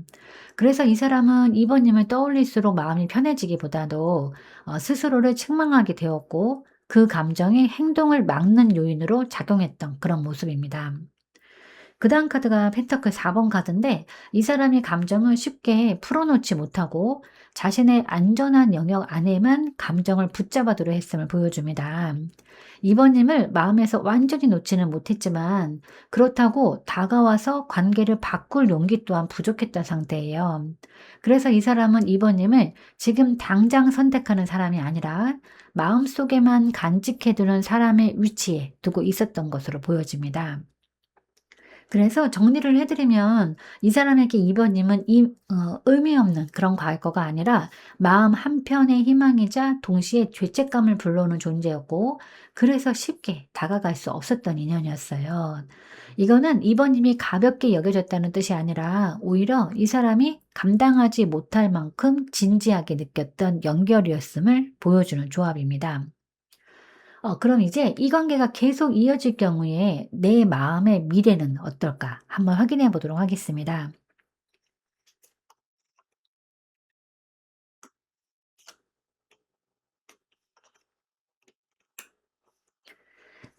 그래서 이 사람은 이번님을 떠올릴수록 마음이 편해지기보다도 스스로를 책망하게 되었고, 그 감정이 행동을 막는 요인으로 작용했던 그런 모습입니다. 그다음 카드가 펜터클 4번 카드인데, 이 사람의 감정을 쉽게 풀어놓지 못하고 자신의 안전한 영역 안에만 감정을 붙잡아두려 했음을 보여줍니다. 이번님을 마음에서 완전히 놓지는 못했지만 그렇다고 다가와서 관계를 바꿀 용기 또한 부족했던 상태예요. 그래서 이 사람은 이번님을 지금 당장 선택하는 사람이 아니라 마음속에만 간직해두는 사람의 위치에 두고 있었던 것으로 보여집니다. 그래서 정리를 해 드리면 이 사람에게 이번님은 의미 없는 그런 과거가 아니라 마음 한편의 희망이자 동시에 죄책감을 불러오는 존재였고, 그래서 쉽게 다가갈 수 없었던 인연이었어요. 이거는 이번님이 가볍게 여겨졌다는 뜻이 아니라 오히려 이 사람이 감당하지 못할 만큼 진지하게 느꼈던 연결이었음을 보여주는 조합입니다. 그럼 이제 이 관계가 계속 이어질 경우에 내 마음의 미래는 어떨까? 한번 확인해 보도록 하겠습니다.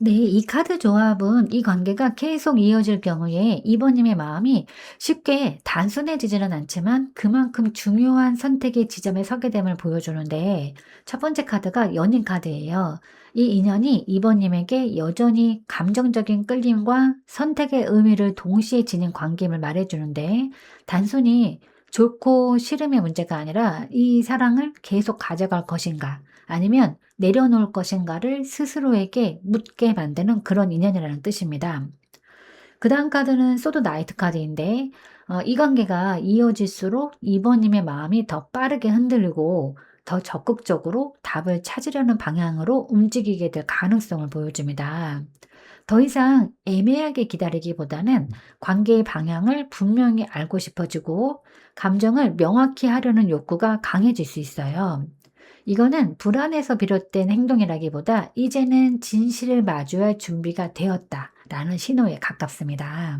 네, 이 카드 조합은 이 관계가 계속 이어질 경우에 이번님의 마음이 쉽게 단순해지지는 않지만 그만큼 중요한 선택의 지점에 서게 됨을 보여주는데, 첫 번째 카드가 연인 카드예요. 이 인연이 이번님에게 여전히 감정적인 끌림과 선택의 의미를 동시에 지닌 관계임을 말해주는데, 단순히 좋고 싫음의 문제가 아니라 이 사랑을 계속 가져갈 것인가, 아니면 내려놓을 것인가를 스스로에게 묻게 만드는 그런 인연이라는 뜻입니다. 그다음 카드는 소드 나이트 카드인데, 이 관계가 이어질수록 이번님의 마음이 더 빠르게 흔들리고 더 적극적으로 답을 찾으려는 방향으로 움직이게 될 가능성을 보여줍니다. 더 이상 애매하게 기다리기보다는 관계의 방향을 분명히 알고 싶어지고 감정을 명확히 하려는 욕구가 강해질 수 있어요. 이거는 불안에서 비롯된 행동이라기보다 이제는 진실을 마주할 준비가 되었다라는 신호에 가깝습니다.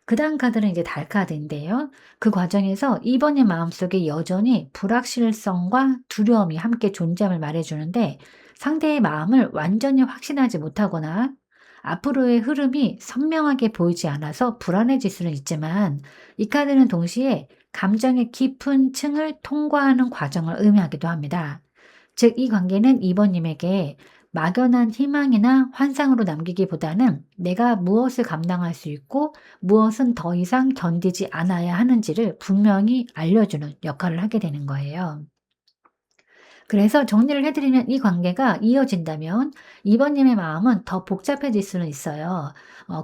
그다음 카드는 이제 달 카드인데요. 그 과정에서 이번의 마음속에 여전히 불확실성과 두려움이 함께 존재함을 말해주는데, 상대의 마음을 완전히 확신하지 못하거나 앞으로의 흐름이 선명하게 보이지 않아서 불안해질 수는 있지만, 이 카드는 동시에 감정의 깊은 층을 통과하는 과정을 의미하기도 합니다. 즉, 이 관계는 이번님에게 막연한 희망이나 환상으로 남기기보다는 내가 무엇을 감당할 수 있고 무엇은 더 이상 견디지 않아야 하는지를 분명히 알려주는 역할을 하게 되는 거예요. 그래서 정리를 해드리면 이 관계가 이어진다면 이번님의 마음은 더 복잡해질 수는 있어요.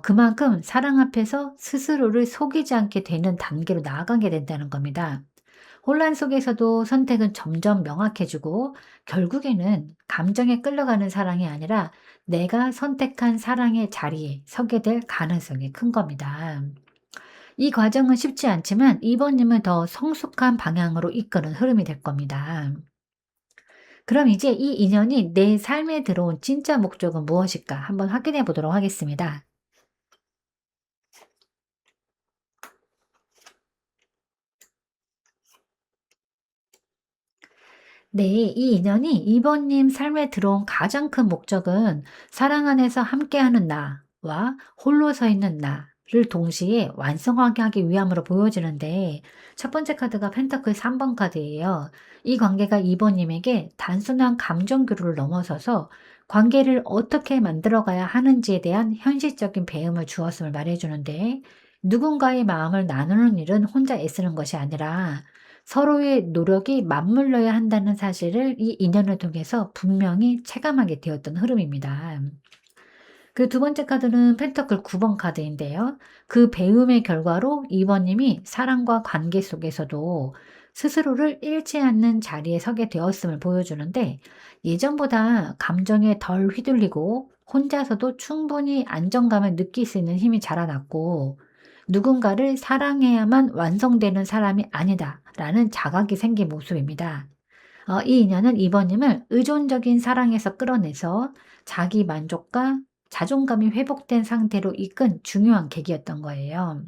그만큼 사랑 앞에서 스스로를 속이지 않게 되는 단계로 나아가게 된다는 겁니다. 혼란 속에서도 선택은 점점 명확해지고 결국에는 감정에 끌려가는 사랑이 아니라 내가 선택한 사랑의 자리에 서게 될 가능성이 큰 겁니다. 이 과정은 쉽지 않지만 이번님을 더 성숙한 방향으로 이끄는 흐름이 될 겁니다. 그럼 이제 이 인연이 내 삶에 들어온 진짜 목적은 무엇일까? 한번 확인해 보도록 하겠습니다. 네, 이 인연이 이번님 삶에 들어온 가장 큰 목적은 사랑 안에서 함께하는 나와 홀로 서 있는 나를 동시에 완성하게 하기 위함으로 보여지는데, 첫 번째 카드가 펜타클 3번 카드예요. 이 관계가 이번님에게 단순한 감정 교류를 넘어서서 관계를 어떻게 만들어가야 하는지에 대한 현실적인 배움을 주었음을 말해주는데, 누군가의 마음을 나누는 일은 혼자 애쓰는 것이 아니라 서로의 노력이 맞물려야 한다는 사실을 이 인연을 통해서 분명히 체감하게 되었던 흐름입니다. 그 두 번째 카드는 펜터클 9번 카드인데요. 그 배움의 결과로 2 번님이 사랑과 관계 속에서도 스스로를 잃지 않는 자리에 서게 되었음을 보여주는데, 예전보다 감정에 덜 휘둘리고 혼자서도 충분히 안정감을 느낄 수 있는 힘이 자라났고, 누군가를 사랑해야만 완성되는 사람이 아니다라는 자각이 생긴 모습입니다. 이 인연은 2 번님을 의존적인 사랑에서 끌어내서 자기 만족과 자존감이 회복된 상태로 이끈 중요한 계기였던 거예요.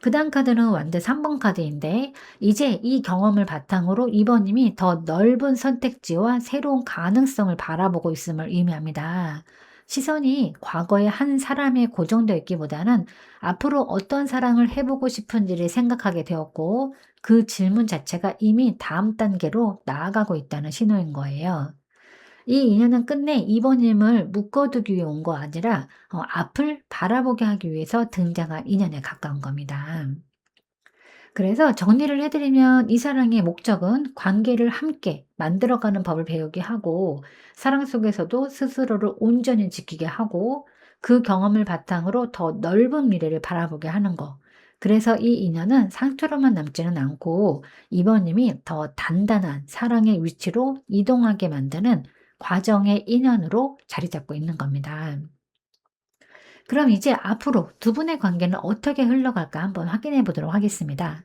그다음 카드는 완드 3번 카드인데, 이제 이 경험을 바탕으로 2 번님이 더 넓은 선택지와 새로운 가능성을 바라보고 있음을 의미합니다. 시선이 과거의 한 사람에 고정되어 있기보다는 앞으로 어떤 사랑을 해 보고 싶은지를 생각하게 되었고, 그 질문 자체가 이미 다음 단계로 나아가고 있다는 신호인 거예요. 이 인연은 끝내 2 번님을 묶어두기 위해 온 거 아니라 앞을 바라보게 하기 위해서 등장한 인연에 가까운 겁니다. 그래서 정리를 해 드리면, 이 사랑의 목적은 관계를 함께 만들어가는 법을 배우게 하고, 사랑 속에서도 스스로를 온전히 지키게 하고, 그 경험을 바탕으로 더 넓은 미래를 바라보게 하는 거. 그래서 이 인연은 상처로만 남지는 않고 이번님이 더 단단한 사랑의 위치로 이동하게 만드는 과정의 인연으로 자리 잡고 있는 겁니다. 그럼 이제 앞으로 두 분의 관계는 어떻게 흘러갈까 한번 확인해 보도록 하겠습니다.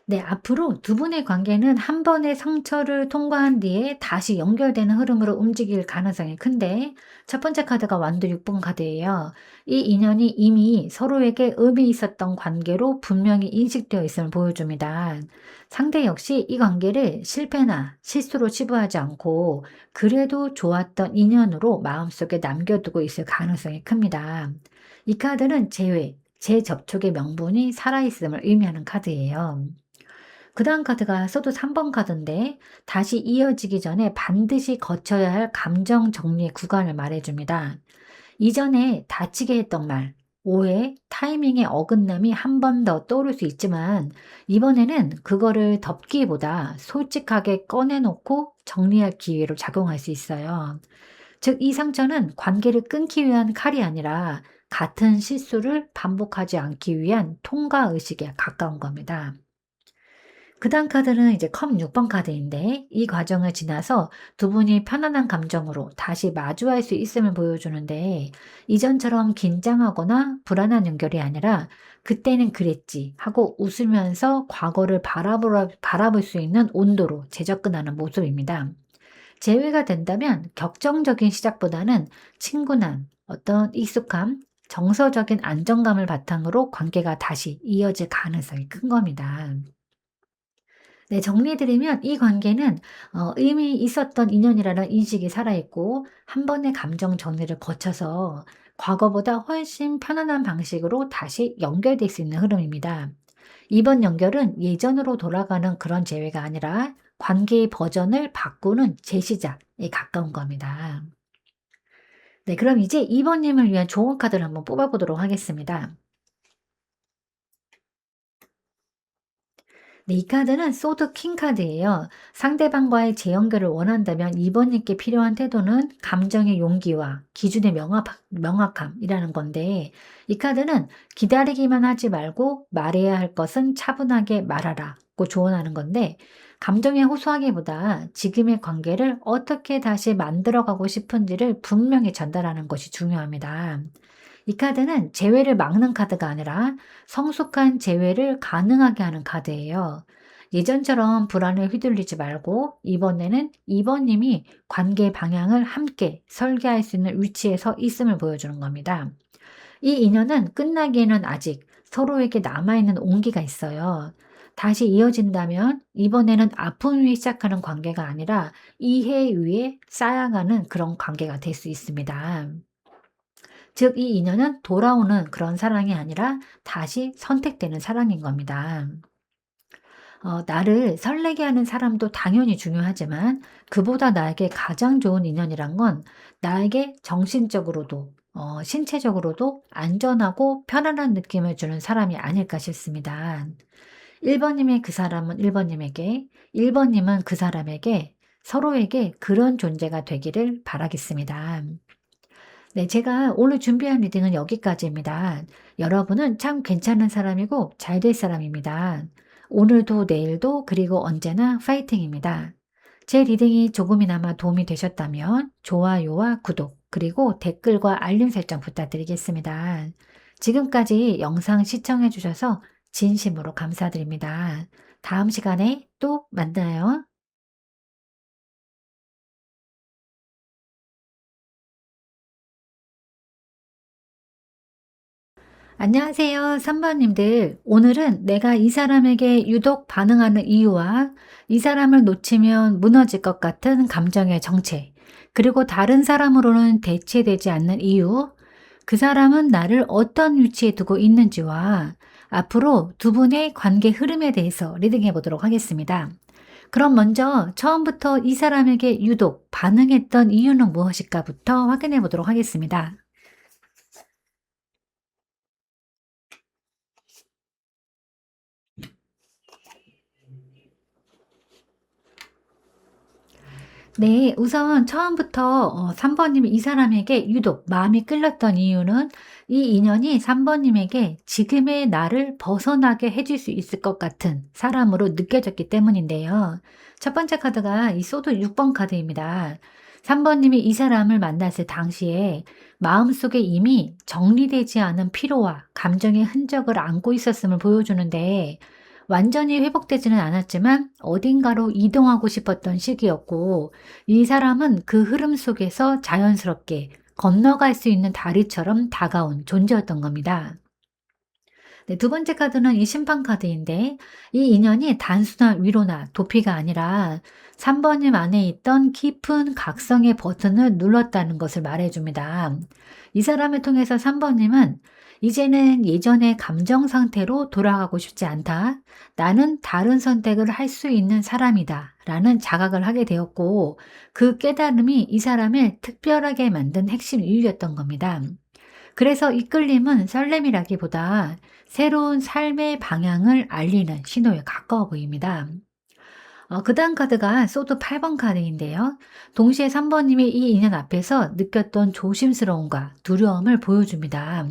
네, 앞으로 두 분의 관계는 한 번의 상처를 통과한 뒤에 다시 연결되는 흐름으로 움직일 가능성이 큰데, 첫 번째 카드가 완도 6번 카드예요. 이 인연이 이미 서로에게 의미 있었던 관계로 분명히 인식되어 있음을 보여줍니다. 상대 역시 이 관계를 실패나 실수로 치부하지 않고 그래도 좋았던 인연으로 마음속에 남겨두고 있을 가능성이 큽니다. 이 카드는 재회, 재접촉의 명분이 살아있음을 의미하는 카드예요. 그다음 카드가 소드 3번 카드인데, 다시 이어지기 전에 반드시 거쳐야 할 감정 정리의 구간을 말해 줍니다. 이전에 다치게 했던 말, 오해, 타이밍의 어긋남이 한 번 더 떠오를 수 있지만, 이번에는 그거를 덮기보다 솔직하게 꺼내 놓고 정리할 기회로 작용할 수 있어요. 즉, 이 상처는 관계를 끊기 위한 칼이 아니라 같은 실수를 반복하지 않기 위한 통과 의식에 가까운 겁니다. 그다음 카드는 이제 컵 6번 카드인데, 이 과정을 지나서 두 분이 편안한 감정으로 다시 마주할 수 있음을 보여주는데, 이전처럼 긴장하거나 불안한 연결이 아니라 "그때는 그랬지." 하고 웃으면서 과거를 바라볼 수 있는 온도로 재접근하는 모습입니다. 재회가 된다면 격정적인 시작보다는 친근한 어떤 익숙함, 정서적인 안정감을 바탕으로 관계가 다시 이어질 가능성이 큰 겁니다. 네, 정리해 드리면 이 관계는 의미 있었던 인연이라는 인식이 살아있고, 한 번의 감정 정리를 거쳐서 과거보다 훨씬 편안한 방식으로 다시 연결될 수 있는 흐름입니다. 이번 연결은 예전으로 돌아가는 그런 재회가 아니라 관계의 버전을 바꾸는 재시작에 가까운 겁니다. 네, 그럼 이제 2 번님을 위한 좋은 카드를 한번 뽑아 보도록 하겠습니다. 네, 이 카드는 소드 킹 카드예요. 상대방과의 재연결을 원한다면 이번님께 필요한 태도는 감정의 용기와 기준의 명확함이라는 건데, 이 카드는 기다리기만 하지 말고 말해야 할 것은 차분하게 말하라고 조언하는 건데, 감정에 호소하기보다 지금의 관계를 어떻게 다시 만들어가고 싶은지를 분명히 전달하는 것이 중요합니다. 이 카드는 재회를 막는 카드가 아니라 성숙한 재회를 가능하게 하는 카드예요. 예전처럼 불안에 휘둘리지 말고 이번에는 이번님이 관계 방향을 함께 설계할 수 있는 위치에 서 있음을 보여주는 겁니다. 이 인연은 끝나기에는 아직 서로에게 남아있는 온기가 있어요. 다시 이어진다면 이번에는 아픔 위에 시작하는 관계가 아니라 이해 위에 쌓여가는 그런 관계가 될 수 있습니다. 즉, 이 인연은 돌아오는 그런 사랑이 아니라 다시 선택되는 사랑인 겁니다. 나를 설레게 하는 사람도 당연히 중요하지만 그보다 나에게 가장 좋은 인연이란 건 나에게 정신적으로도 신체적으로도 안전하고 편안한 느낌을 주는 사람이 아닐까 싶습니다. 1 번님의 그 사람은 1 번님에게, 1 번님은 그 사람에게 서로에게 그런 존재가 되기를 바라겠습니다. 네, 제가 오늘 준비한 리딩은 여기까지입니다. 여러분은 참 괜찮은 사람이고 잘 될 사람입니다. 오늘도 내일도 그리고 언제나 파이팅입니다. 제 리딩이 조금이나마 도움이 되셨다면 좋아요와 구독 그리고 댓글과 알림 설정 부탁드리겠습니다. 지금까지 영상 시청해 주셔서 진심으로 감사드립니다. 다음 시간에 또 만나요. 안녕하세요, 3번님들. 오늘은 내가 이 사람에게 유독 반응하는 이유와 이 사람을 놓치면 무너질 것 같은 감정의 정체, 그리고 다른 사람으로는 대체되지 않는 이유, 그 사람은 나를 어떤 위치에 두고 있는지와 앞으로 두 분의 관계 흐름에 대해서 리딩해 보도록 하겠습니다. 그럼 먼저 처음부터 이 사람에게 유독 반응했던 이유는 무엇일까부터 확인해 보도록 하겠습니다. 네. 우선 처음부터 3 번님이 이 사람에게 유독 마음이 끌렸던 이유는 이 인연이 3 번님에게 지금의 나를 벗어나게 해줄 수 있을 것 같은 사람으로 느껴졌기 때문인데요. 첫 번째 카드가 이 소드 6번 카드입니다. 3 번님이 이 사람을 만났을 당시에 마음속에 이미 정리되지 않은 피로와 감정의 흔적을 안고 있었음을 보여주는데, 완전히 회복되지는 않았지만 어딘가로 이동하고 싶었던 시기였고, 이 사람은 그 흐름 속에서 자연스럽게 건너갈 수 있는 다리처럼 다가온 존재였던 겁니다. 네, 두 번째 카드는 이 심판 카드인데, 이 인연이 단순한 위로나 도피가 아니라 3번님 안에 있던 깊은 각성의 버튼을 눌렀다는 것을 말해줍니다. 이 사람을 통해서 3번님은 이제는 예전의 감정 상태로 돌아가고 싶지 않다. 나는 다른 선택을 할 수 있는 사람이다. 라는 자각을 하게 되었고, 그 깨달음이 이 사람을 특별하게 만든 핵심 이유였던 겁니다. 그래서 이끌림은 설렘이라기보다 새로운 삶의 방향을 알리는 신호에 가까워 보입니다. 그다음 카드가 소드 8번 카드인데요. 동시에 3 번님이 이 인연 앞에서 느꼈던 조심스러움과 두려움을 보여줍니다.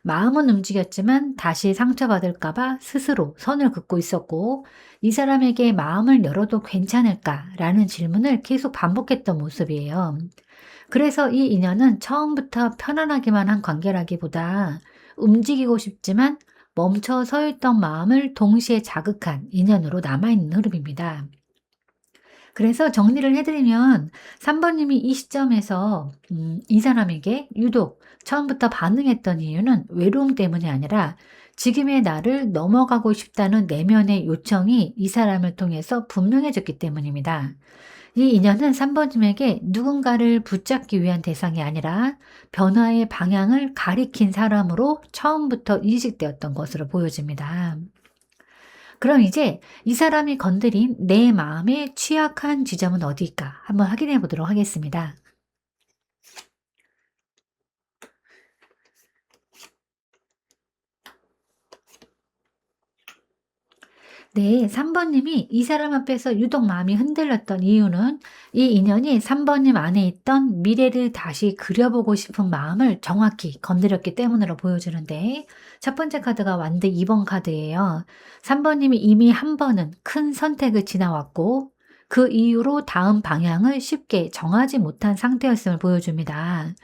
마음은 움직였지만 다시 상처받을까 봐 스스로 선을 긋고 있었고, 이 사람에게 마음을 열어도 괜찮을까라는 질문을 계속 반복했던 모습이에요. 그래서 이 인연은 처음부터 편안하기만 한 관계라기보다 움직이고 싶지만 멈춰 서 있던 마음을 동시에 자극한 인연으로 남아있는 흐름입니다. 그래서 정리를 해드리면 3 번님이 이 시점에서 이 사람에게 유독 처음부터 반응했던 이유는 외로움 때문이 아니라 지금의 나를 넘어가고 싶다는 내면의 요청이 이 사람을 통해서 분명해졌기 때문입니다. 이 인연은 3 번님에게 누군가를 붙잡기 위한 대상이 아니라 변화의 방향을 가리킨 사람으로 처음부터 인식되었던 것으로 보여집니다. 그럼 이제 이 사람이 건드린 내 마음의 취약한 지점은 어디일까 한번 확인해 보도록 하겠습니다. 네, 3 번님이 이 사람 앞에서 유독 마음이 흔들렸던 이유는 이 인연이 3 번님 안에 있던 미래를 다시 그려보고 싶은 마음을 정확히 건드렸기 때문으로 보여주는데, 첫 번째 카드가 완드 2번 카드예요. 3 번님이 이미 한 번은 큰 선택을 지나왔고 그 이후로 다음 방향을 쉽게 정하지 못한 상태였음을 보여줍니다.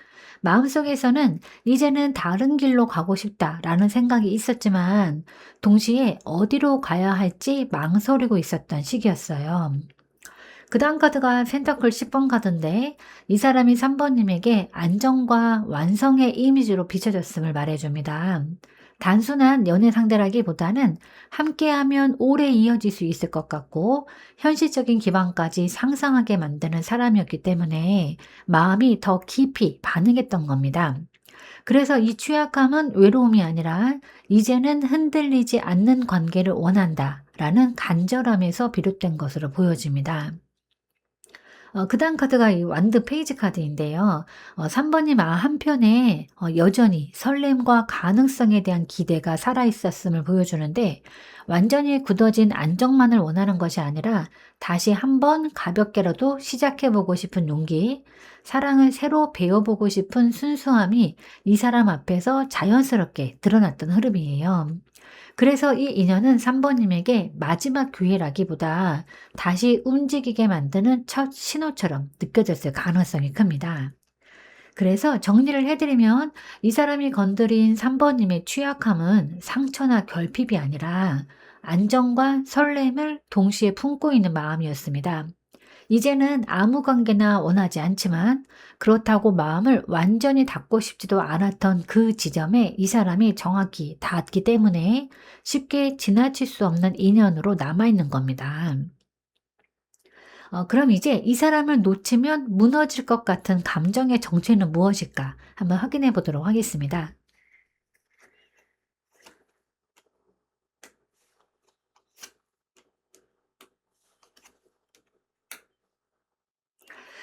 마음속에서는 이제는 다른 길로 가고 싶다라는 생각이 있었지만 동시에 어디로 가야 할지 망설이고 있었던 시기였어요. 그 다음 카드가 펜터클 10번 카드인데, 이 사람이 3 번님에게 안정과 완성의 이미지로 비춰졌음을 말해줍니다. 단순한 연애 상대라기보다는 함께하면 오래 이어질 수 있을 것 같고 현실적인 기반까지 상상하게 만드는 사람이었기 때문에 마음이 더 깊이 반응했던 겁니다. 그래서 이 취약함은 외로움이 아니라 이제는 흔들리지 않는 관계를 원한다 라는 간절함에서 비롯된 것으로 보여집니다. 그다음 카드가 이 완드 페이지 카드인데요. 3 번님 한편에 여전히 설렘과 가능성에 대한 기대가 살아 있었음을 보여주는데, 완전히 굳어진 안정만을 원하는 것이 아니라 다시 한번 가볍게라도 시작해 보고 싶은 용기, 사랑을 새로 배워보고 싶은 순수함이 이 사람 앞에서 자연스럽게 드러났던 흐름이에요. 그래서 이 인연은 3 번님에게 마지막 기회라기보다 다시 움직이게 만드는 첫 신호처럼 느껴졌을 가능성이 큽니다. 그래서 정리를 해 드리면, 이 사람이 건드린 3 번님의 취약함은 상처나 결핍이 아니라 안정과 설렘을 동시에 품고 있는 마음이었습니다. 이제는 아무 관계나 원하지 않지만, 그렇다고 마음을 완전히 닫고 싶지도 않았던 그 지점에 이 사람이 정확히 닿았기 때문에 쉽게 지나칠 수 없는 인연으로 남아있는 겁니다. 그럼 이제 이 사람을 놓치면 무너질 것 같은 감정의 정체는 무엇일까? 한번 확인해 보도록 하겠습니다.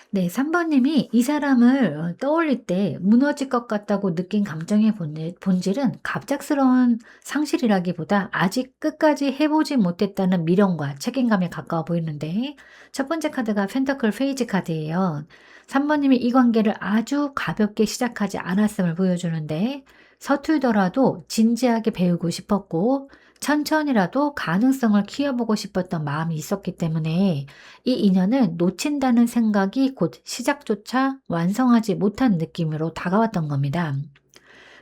네, 3 번님이 이 사람을 떠올릴 때 무너질 것 같다고 느낀 감정의 본질은 갑작스러운 상실이라기보다 아직 끝까지 해 보지 못했다는 미련과 책임감에 가까워 보이는데, 첫 번째 카드가 펜터클 페이지 카드예요. 3 번님이 이 관계를 아주 가볍게 시작하지 않았음을 보여주는데, 서툴더라도 진지하게 배우고 싶었고 천천히라도 가능성을 키워보고 싶었던 마음이 있었기 때문에 이 인연을 놓친다는 생각이 곧 시작조차 완성하지 못한 느낌으로 다가왔던 겁니다.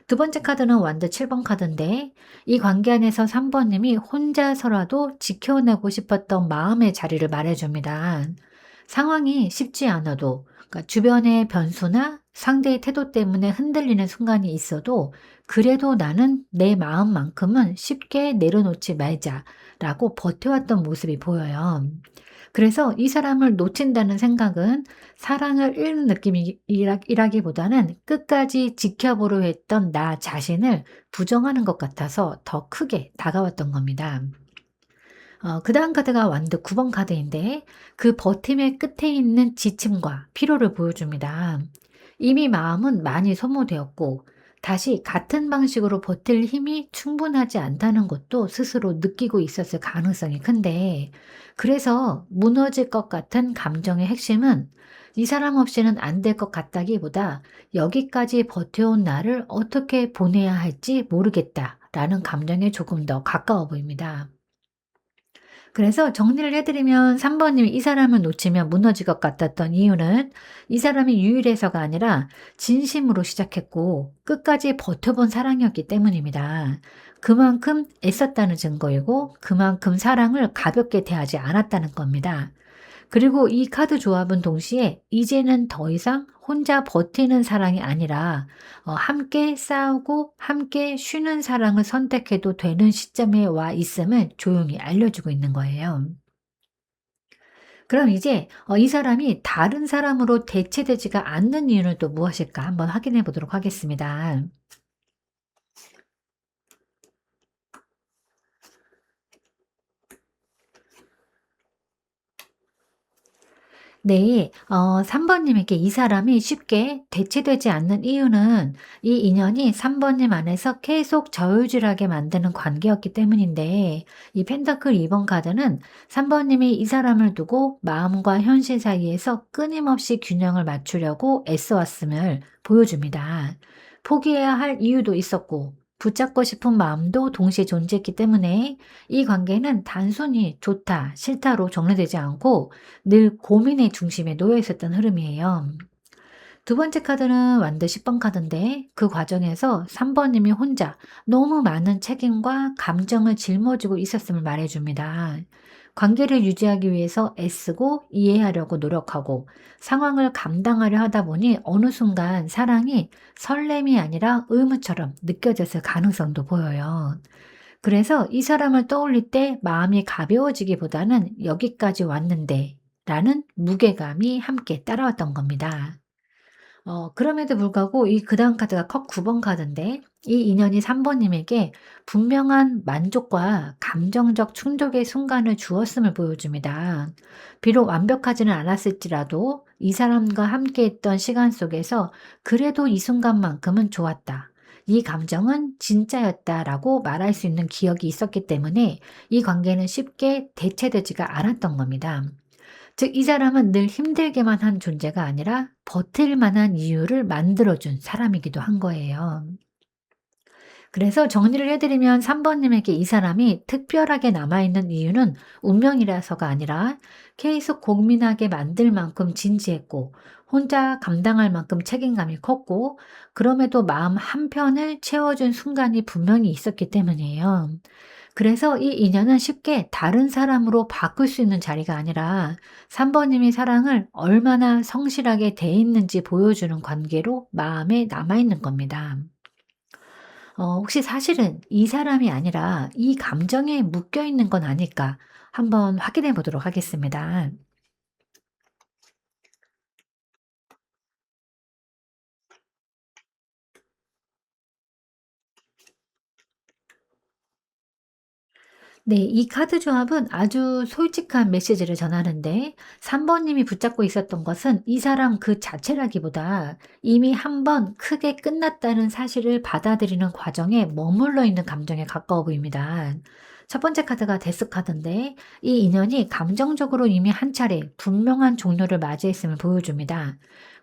두 번째 카드는 완드 7번 카드인데, 이 관계 안에서 3 번님이 혼자서라도 지켜내고 싶었던 마음의 자리를 말해줍니다. 상황이 쉽지 않아도, 그러니까 주변의 변수나 상대의 태도 때문에 흔들리는 순간이 있어도 그래도 나는 내 마음만큼은 쉽게 내려놓지 말자라고 버텨왔던 모습이 보여요. 그래서 이 사람을 놓친다는 생각은 사랑을 잃는 느낌이라기보다는 끝까지 지켜보려 했던 나 자신을 부정하는 것 같아서 더 크게 다가왔던 겁니다. 그다음 카드가 완드 9번 카드인데, 그 버팀의 끝에 있는 지침과 피로를 보여줍니다. 이미 마음은 많이 소모되었고 다시 같은 방식으로 버틸 힘이 충분하지 않다는 것도 스스로 느끼고 있었을 가능성이 큰데, 그래서 무너질 것 같은 감정의 핵심은 이 사람 없이는 안 될 것 같다기보다 여기까지 버텨온 나를 어떻게 보내야 할지 모르겠다라는 감정에 조금 더 가까워 보입니다. 그래서 정리를 해 드리면, 3 번님이 이 사람을 놓치면 무너질 것 같았던 이유는 이 사람이 유일해서가 아니라 진심으로 시작했고 끝까지 버텨본 사랑이었기 때문입니다. 그만큼 애썼다는 증거이고 그만큼 사랑을 가볍게 대하지 않았다는 겁니다. 그리고 이 카드 조합은 동시에 이제는 더 이상 혼자 버티는 사랑이 아니라 함께 싸우고 함께 쉬는 사랑을 선택해도 되는 시점에 와 있음을 조용히 알려주고 있는 거예요. 그럼 이제 이 사람이 다른 사람으로 대체되지가 않는 이유는 또 무엇일까 한번 확인해 보도록 하겠습니다. 네. 3 번님에게 이 사람이 쉽게 대체되지 않는 이유는 이 인연이 3 번님 안에서 계속 저울질하게 만드는 관계였기 때문인데, 이 펜타클 2번 카드는 3 번님이 이 사람을 두고 마음과 현실 사이에서 끊임없이 균형을 맞추려고 애써왔음을 보여줍니다. 포기해야 할 이유도 있었고 붙잡고 싶은 마음도 동시에 존재했기 때문에 이 관계는 단순히 좋다, 싫다로 정리되지 않고 늘 고민의 중심에 놓여 있었던 흐름이에요. 두 번째 카드는 완드 10번 카드인데, 그 과정에서 3 번님이 혼자 너무 많은 책임과 감정을 짊어지고 있었음을 말해줍니다. 관계를 유지하기 위해서 애쓰고 이해하려고 노력하고 상황을 감당하려 하다 보니 어느 순간 사랑이 설렘이 아니라 의무처럼 느껴졌을 가능성도 보여요. 그래서 이 사람을 떠올릴 때 마음이 가벼워지기보다는 '여기까지 왔는데' 라는 무게감이 함께 따라왔던 겁니다. 그럼에도 불구하고 이 그다음 카드가 컵 9번 카드인데 이 인연이 3 번님에게 분명한 만족과 감정적 충족의 순간을 주었음을 보여줍니다. 비록 완벽하지는 않았을지라도 이 사람과 함께했던 시간 속에서 '그래도 이 순간만큼은 좋았다. 이 감정은 진짜였다.'라고 말할 수 있는 기억이 있었기 때문에 이 관계는 쉽게 대체되지가 않았던 겁니다. 즉 이 사람은 늘 힘들게만 한 존재가 아니라 버틸 만한 이유를 만들어 준 사람이기도 한 거예요. 그래서 정리를 해 드리면 3 번님에게 이 사람이 특별하게 남아 있는 이유는 운명이라서가 아니라 계속 고민하게 만들 만큼 진지했고 혼자 감당할 만큼 책임감이 컸고 그럼에도 마음 한편을 채워 준 순간이 분명히 있었기 때문이에요. 그래서 이 인연은 쉽게 다른 사람으로 바꿀 수 있는 자리가 아니라 3 번님이 사랑을 얼마나 성실하게 대했는지 보여주는 관계로 마음에 남아 있는 겁니다. 혹시 사실은 이 사람이 아니라 이 감정에 묶여 있는 건 아닐까 한번 확인해 보도록 하겠습니다. 네. 이 카드 조합은 아주 솔직한 메시지를 전하는데 3 번님이 붙잡고 있었던 것은 이 사람 그 자체라기보다 이미 한 번 크게 끝났다는 사실을 받아들이는 과정에 머물러 있는 감정에 가까워 보입니다. 첫 번째 카드가 데스 카드인데 이 인연이 감정적으로 이미 한 차례 분명한 종료를 맞이했음을 보여줍니다.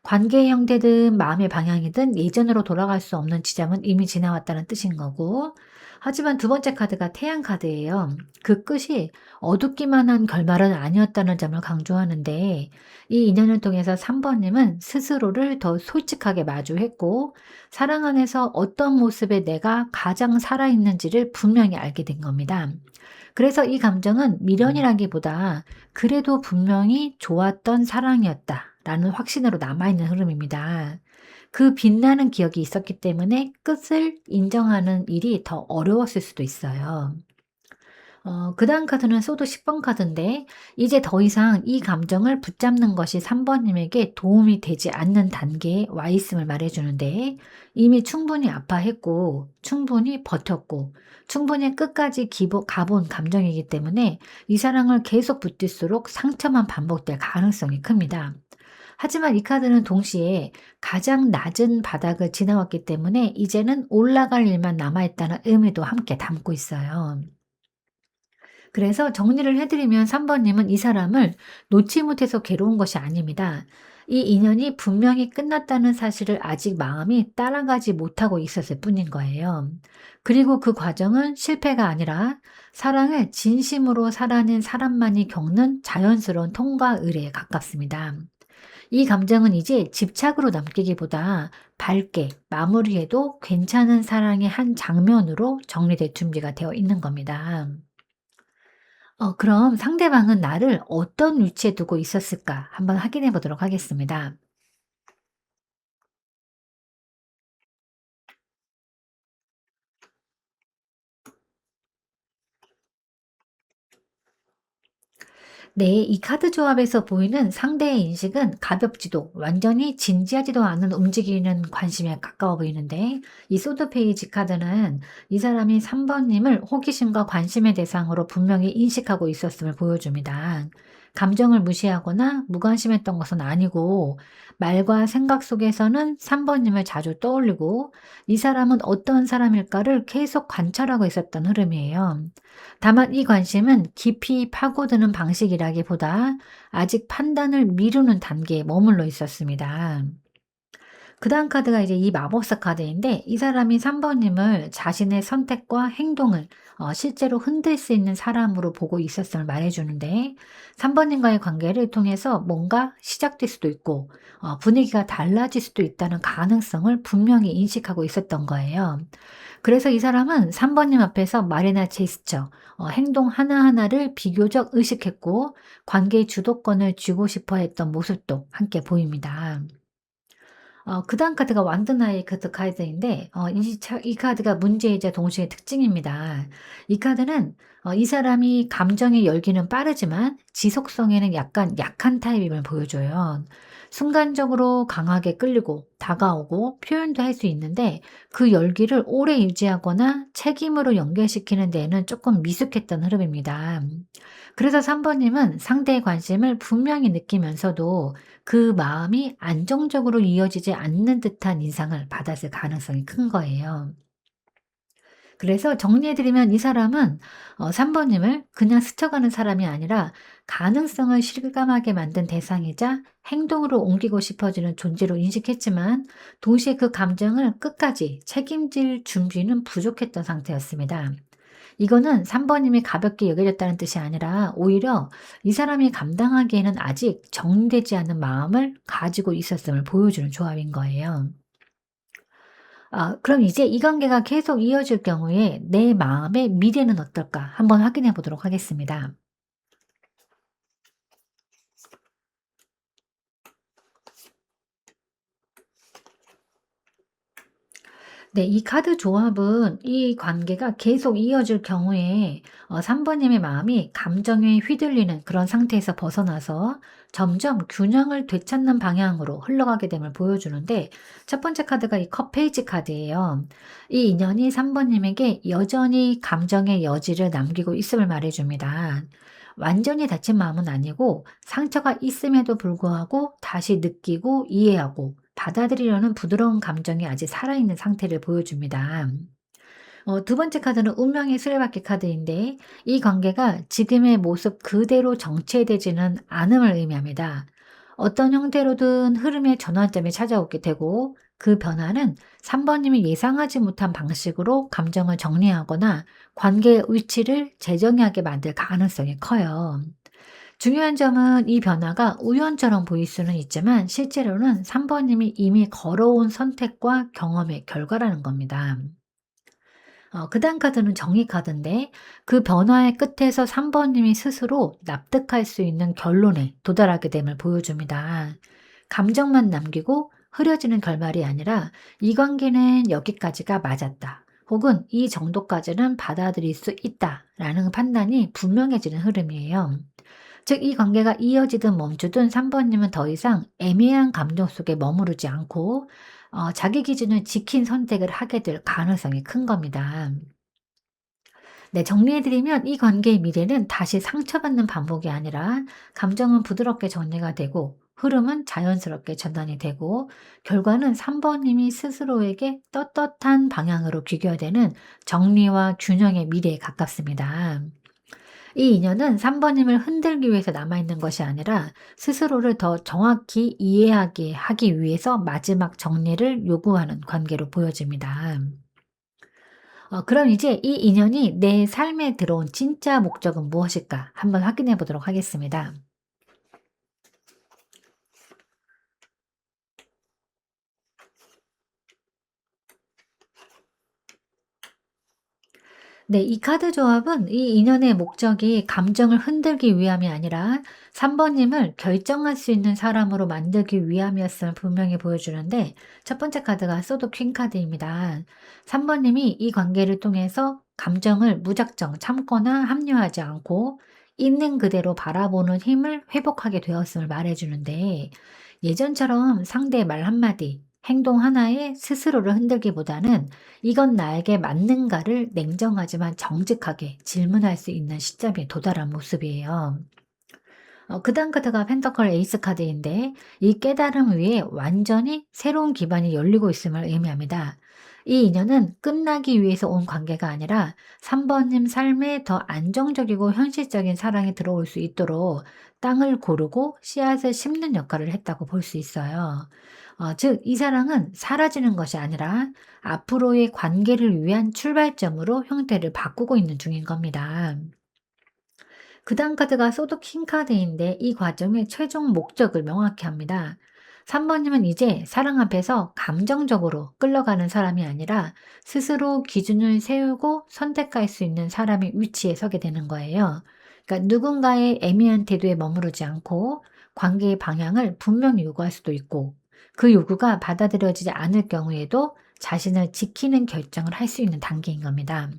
관계의 형태든 마음의 방향이든 예전으로 돌아갈 수 없는 지점은 이미 지나왔다는 뜻인 거고 하지만 두 번째 카드가 태양 카드예요. 그 끝이 어둡기만 한 결말은 아니었다는 점을 강조하는데 이 인연을 통해서 3 번님은 스스로를 더 솔직하게 마주했고 사랑 안에서 어떤 모습에 내가 가장 살아있는지를 분명히 알게 된 겁니다. 그래서 이 감정은 미련이라기보다 그래도 분명히 좋았던 사랑이었다라는 확신으로 남아있는 흐름입니다. 그 빛나는 기억이 있었기 때문에 끝을 인정하는 일이 더 어려웠을 수도 있어요. 그다음 카드는 소드 10번 카드인데 이제 더 이상 이 감정을 붙잡는 것이 3 번님에게 도움이 되지 않는 단계에 와 있음을 말해 주는데 이미 충분히 아파했고 충분히 버텼고 충분히 끝까지 기보 가본 감정이기 때문에 이 사랑을 계속 붙들수록 상처만 반복될 가능성이 큽니다. 하지만 이 카드는 동시에 가장 낮은 바닥을 지나왔기 때문에 이제는 올라갈 일만 남아 있다는 의미도 함께 담고 있어요. 그래서 정리를 해 드리면 3 번님은 이 사람을 놓지 못해서 괴로운 것이 아닙니다. 이 인연이 분명히 끝났다는 사실을 아직 마음이 따라가지 못하고 있었을 뿐인 거예요. 그리고 그 과정은 실패가 아니라 사랑을 진심으로 살아낸 사람만이 겪는 자연스러운 통과 의례에 가깝습니다. 이 감정은 이제 집착으로 남기기보다 밝게 마무리해도 괜찮은 사랑의 한 장면으로 정리될 준비가 되어 있는 겁니다. 그럼 상대방은 나를 어떤 위치에 두고 있었을까 한번 확인해 보도록 하겠습니다. 네, 이 카드 조합에서 보이는 상대의 인식은 가볍지도 완전히 진지하지도 않은 움직이는 관심에 가까워 보이는데 이 소드 페이지 카드는 이 사람이 3번님을 호기심과 관심의 대상으로 분명히 인식하고 있었음을 보여줍니다. 감정을 무시하거나 무관심했던 것은 아니고 말과 생각 속에서는 3번님을 자주 떠올리고 이 사람은 어떤 사람일까를 계속 관찰하고 있었던 흐름이에요. 다만 이 관심은 깊이 파고드는 방식이라기보다 아직 판단을 미루는 단계에 머물러 있었습니다. 그다음 카드가 이제 이 마법사 카드인데 이 사람이 3 번님을 자신의 선택과 행동을 실제로 흔들 수 있는 사람으로 보고 있었음을 말해 주는데 3 번님과의 관계를 통해서 뭔가 시작될 수도 있고 분위기가 달라질 수도 있다는 가능성을 분명히 인식하고 있었던 거예요. 그래서 이 사람은 3 번님 앞에서 말이나 제스처, 행동 하나하나를 비교적 의식했고 관계의 주도권을 쥐고 싶어 했던 모습도 함께 보입니다. 그다음 카드가 완드나이 카드인데 이 카드가 문제이자 동시에 특징입니다. 이 카드는 이 사람이 감정의 열기는 빠르지만 지속성에는 약간 약한 타입임을 보여줘요. 순간적으로 강하게 끌리고 다가오고 표현도 할 수 있는데 그 열기를 오래 유지하거나 책임으로 연결시키는 데에는 조금 미숙했던 흐름입니다. 그래서 3번님은 상대의 관심을 분명히 느끼면서도 그 마음이 안정적으로 이어지지 않는 듯한 인상을 받았을 가능성이 큰 거예요. 그래서 정리해 드리면 이 사람은 3 번님을 그냥 스쳐가는 사람이 아니라 가능성을 실감하게 만든 대상이자 행동으로 옮기고 싶어지는 존재로 인식했지만 동시에 그 감정을 끝까지 책임질 준비는 부족했던 상태였습니다. 이거는 3 번님이 가볍게 여겨졌다는 뜻이 아니라 오히려 이 사람이 감당하기에는 아직 정리되지 않은 마음을 가지고 있었음을 보여주는 조합인 거예요. 그럼 이제 이 관계가 계속 이어질 경우에 내 마음의 미래는 어떨까 한번 확인해 보도록 하겠습니다. 네. 이 카드 조합은 이 관계가 계속 이어질 경우에 3 번님의 마음이 감정에 휘둘리는 그런 상태에서 벗어나서 점점 균형을 되찾는 방향으로 흘러가게 됨을 보여주는데 첫 번째 카드가 이 컵 페이지 카드예요. 이 인연이 3 번님에게 여전히 감정의 여지를 남기고 있음을 말해 줍니다. 완전히 다친 마음은 아니고 상처가 있음에도 불구하고 다시 느끼고 이해하고 받아들이려는 부드러운 감정이 아직 살아있는 상태를 보여줍니다. 두 번째 카드는 운명의 수레바퀴 카드인데 이 관계가 지금의 모습 그대로 정체되지는 않음을 의미합니다. 어떤 형태로든 흐름의 전환점이 찾아오게 되고 그 변화는 3번님이 예상하지 못한 방식으로 감정을 정리하거나 관계의 위치를 재정의하게 만들 가능성이 커요. 중요한 점은 이 변화가 우연처럼 보일 수는 있지만 실제로는 3 번님이 이미 걸어온 선택과 경험의 결과라는 겁니다. 그다음 카드는 정의 카드인데 그 변화의 끝에서 3 번님이 스스로 납득할 수 있는 결론에 도달하게 됨을 보여줍니다. 감정만 남기고 흐려지는 결말이 아니라 '이 관계는 여기까지가 맞았다.' 혹은 '이 정도까지는 받아들일 수 있다.'라는 판단이 분명해지는 흐름이에요. 즉 이 관계가 이어지든 멈추든 3 번님은 더 이상 애매한 감정 속에 머무르지 않고 자기 기준을 지킨 선택을 하게 될 가능성이 큰 겁니다. 네, 정리해 드리면 이 관계의 미래는 다시 상처받는 반복이 아니라 감정은 부드럽게 정리가 되고 흐름은 자연스럽게 전환이 되고 결과는 3 번님이 스스로에게 떳떳한 방향으로 귀결되는 정리와 균형의 미래에 가깝습니다. 이 인연은 3 번님을 흔들기 위해서 남아있는 것이 아니라 스스로를 더 정확히 이해하게 하기 위해서 마지막 정리를 요구하는 관계로 보여집니다. 그럼 이제 이 인연이 내 삶에 들어온 진짜 목적은 무엇일까 한번 확인해 보도록 하겠습니다. 네. 이 카드 조합은 이 인연의 목적이 감정을 흔들기 위함이 아니라 3 번님을 결정할 수 있는 사람으로 만들기 위함이었음을 분명히 보여주는데 첫 번째 카드가 소드 퀸 카드입니다. 3 번님이 이 관계를 통해서 감정을 무작정 참거나 합리화하지 않고 있는 그대로 바라보는 힘을 회복하게 되었음을 말해 주는데 예전처럼 상대의 말 한마디, 행동 하나에 스스로를 흔들기보다는 '이건 나에게 맞는가.'를 냉정하지만 정직하게 질문할 수 있는 시점에 도달한 모습이에요. 그다음 카드가 펜터클 에이스 카드인데 이 깨달음 위에 완전히 새로운 기반이 열리고 있음을 의미합니다. 이 인연은 끝나기 위해서 온 관계가 아니라 3 번님 삶에 더 안정적이고 현실적인 사랑이 들어올 수 있도록 땅을 고르고 씨앗을 심는 역할을 했다고 볼 수 있어요. 즉 이 사랑은 사라지는 것이 아니라 앞으로의 관계를 위한 출발점으로 형태를 바꾸고 있는 중인 겁니다. 그다음 카드가 소드 킹 카드인데 이 과정의 최종 목적을 명확히 합니다. 3 번님은 이제 사랑 앞에서 감정적으로 끌려가는 사람이 아니라 스스로 기준을 세우고 선택할 수 있는 사람의 위치에 서게 되는 거예요. 그러니까 누군가의 애매한 태도에 머무르지 않고 관계의 방향을 분명히 요구할 수도 있고 그 요구가 받아들여지지 않을 경우에도 자신을 지키는 결정을 할 수 있는 단계인 겁니다.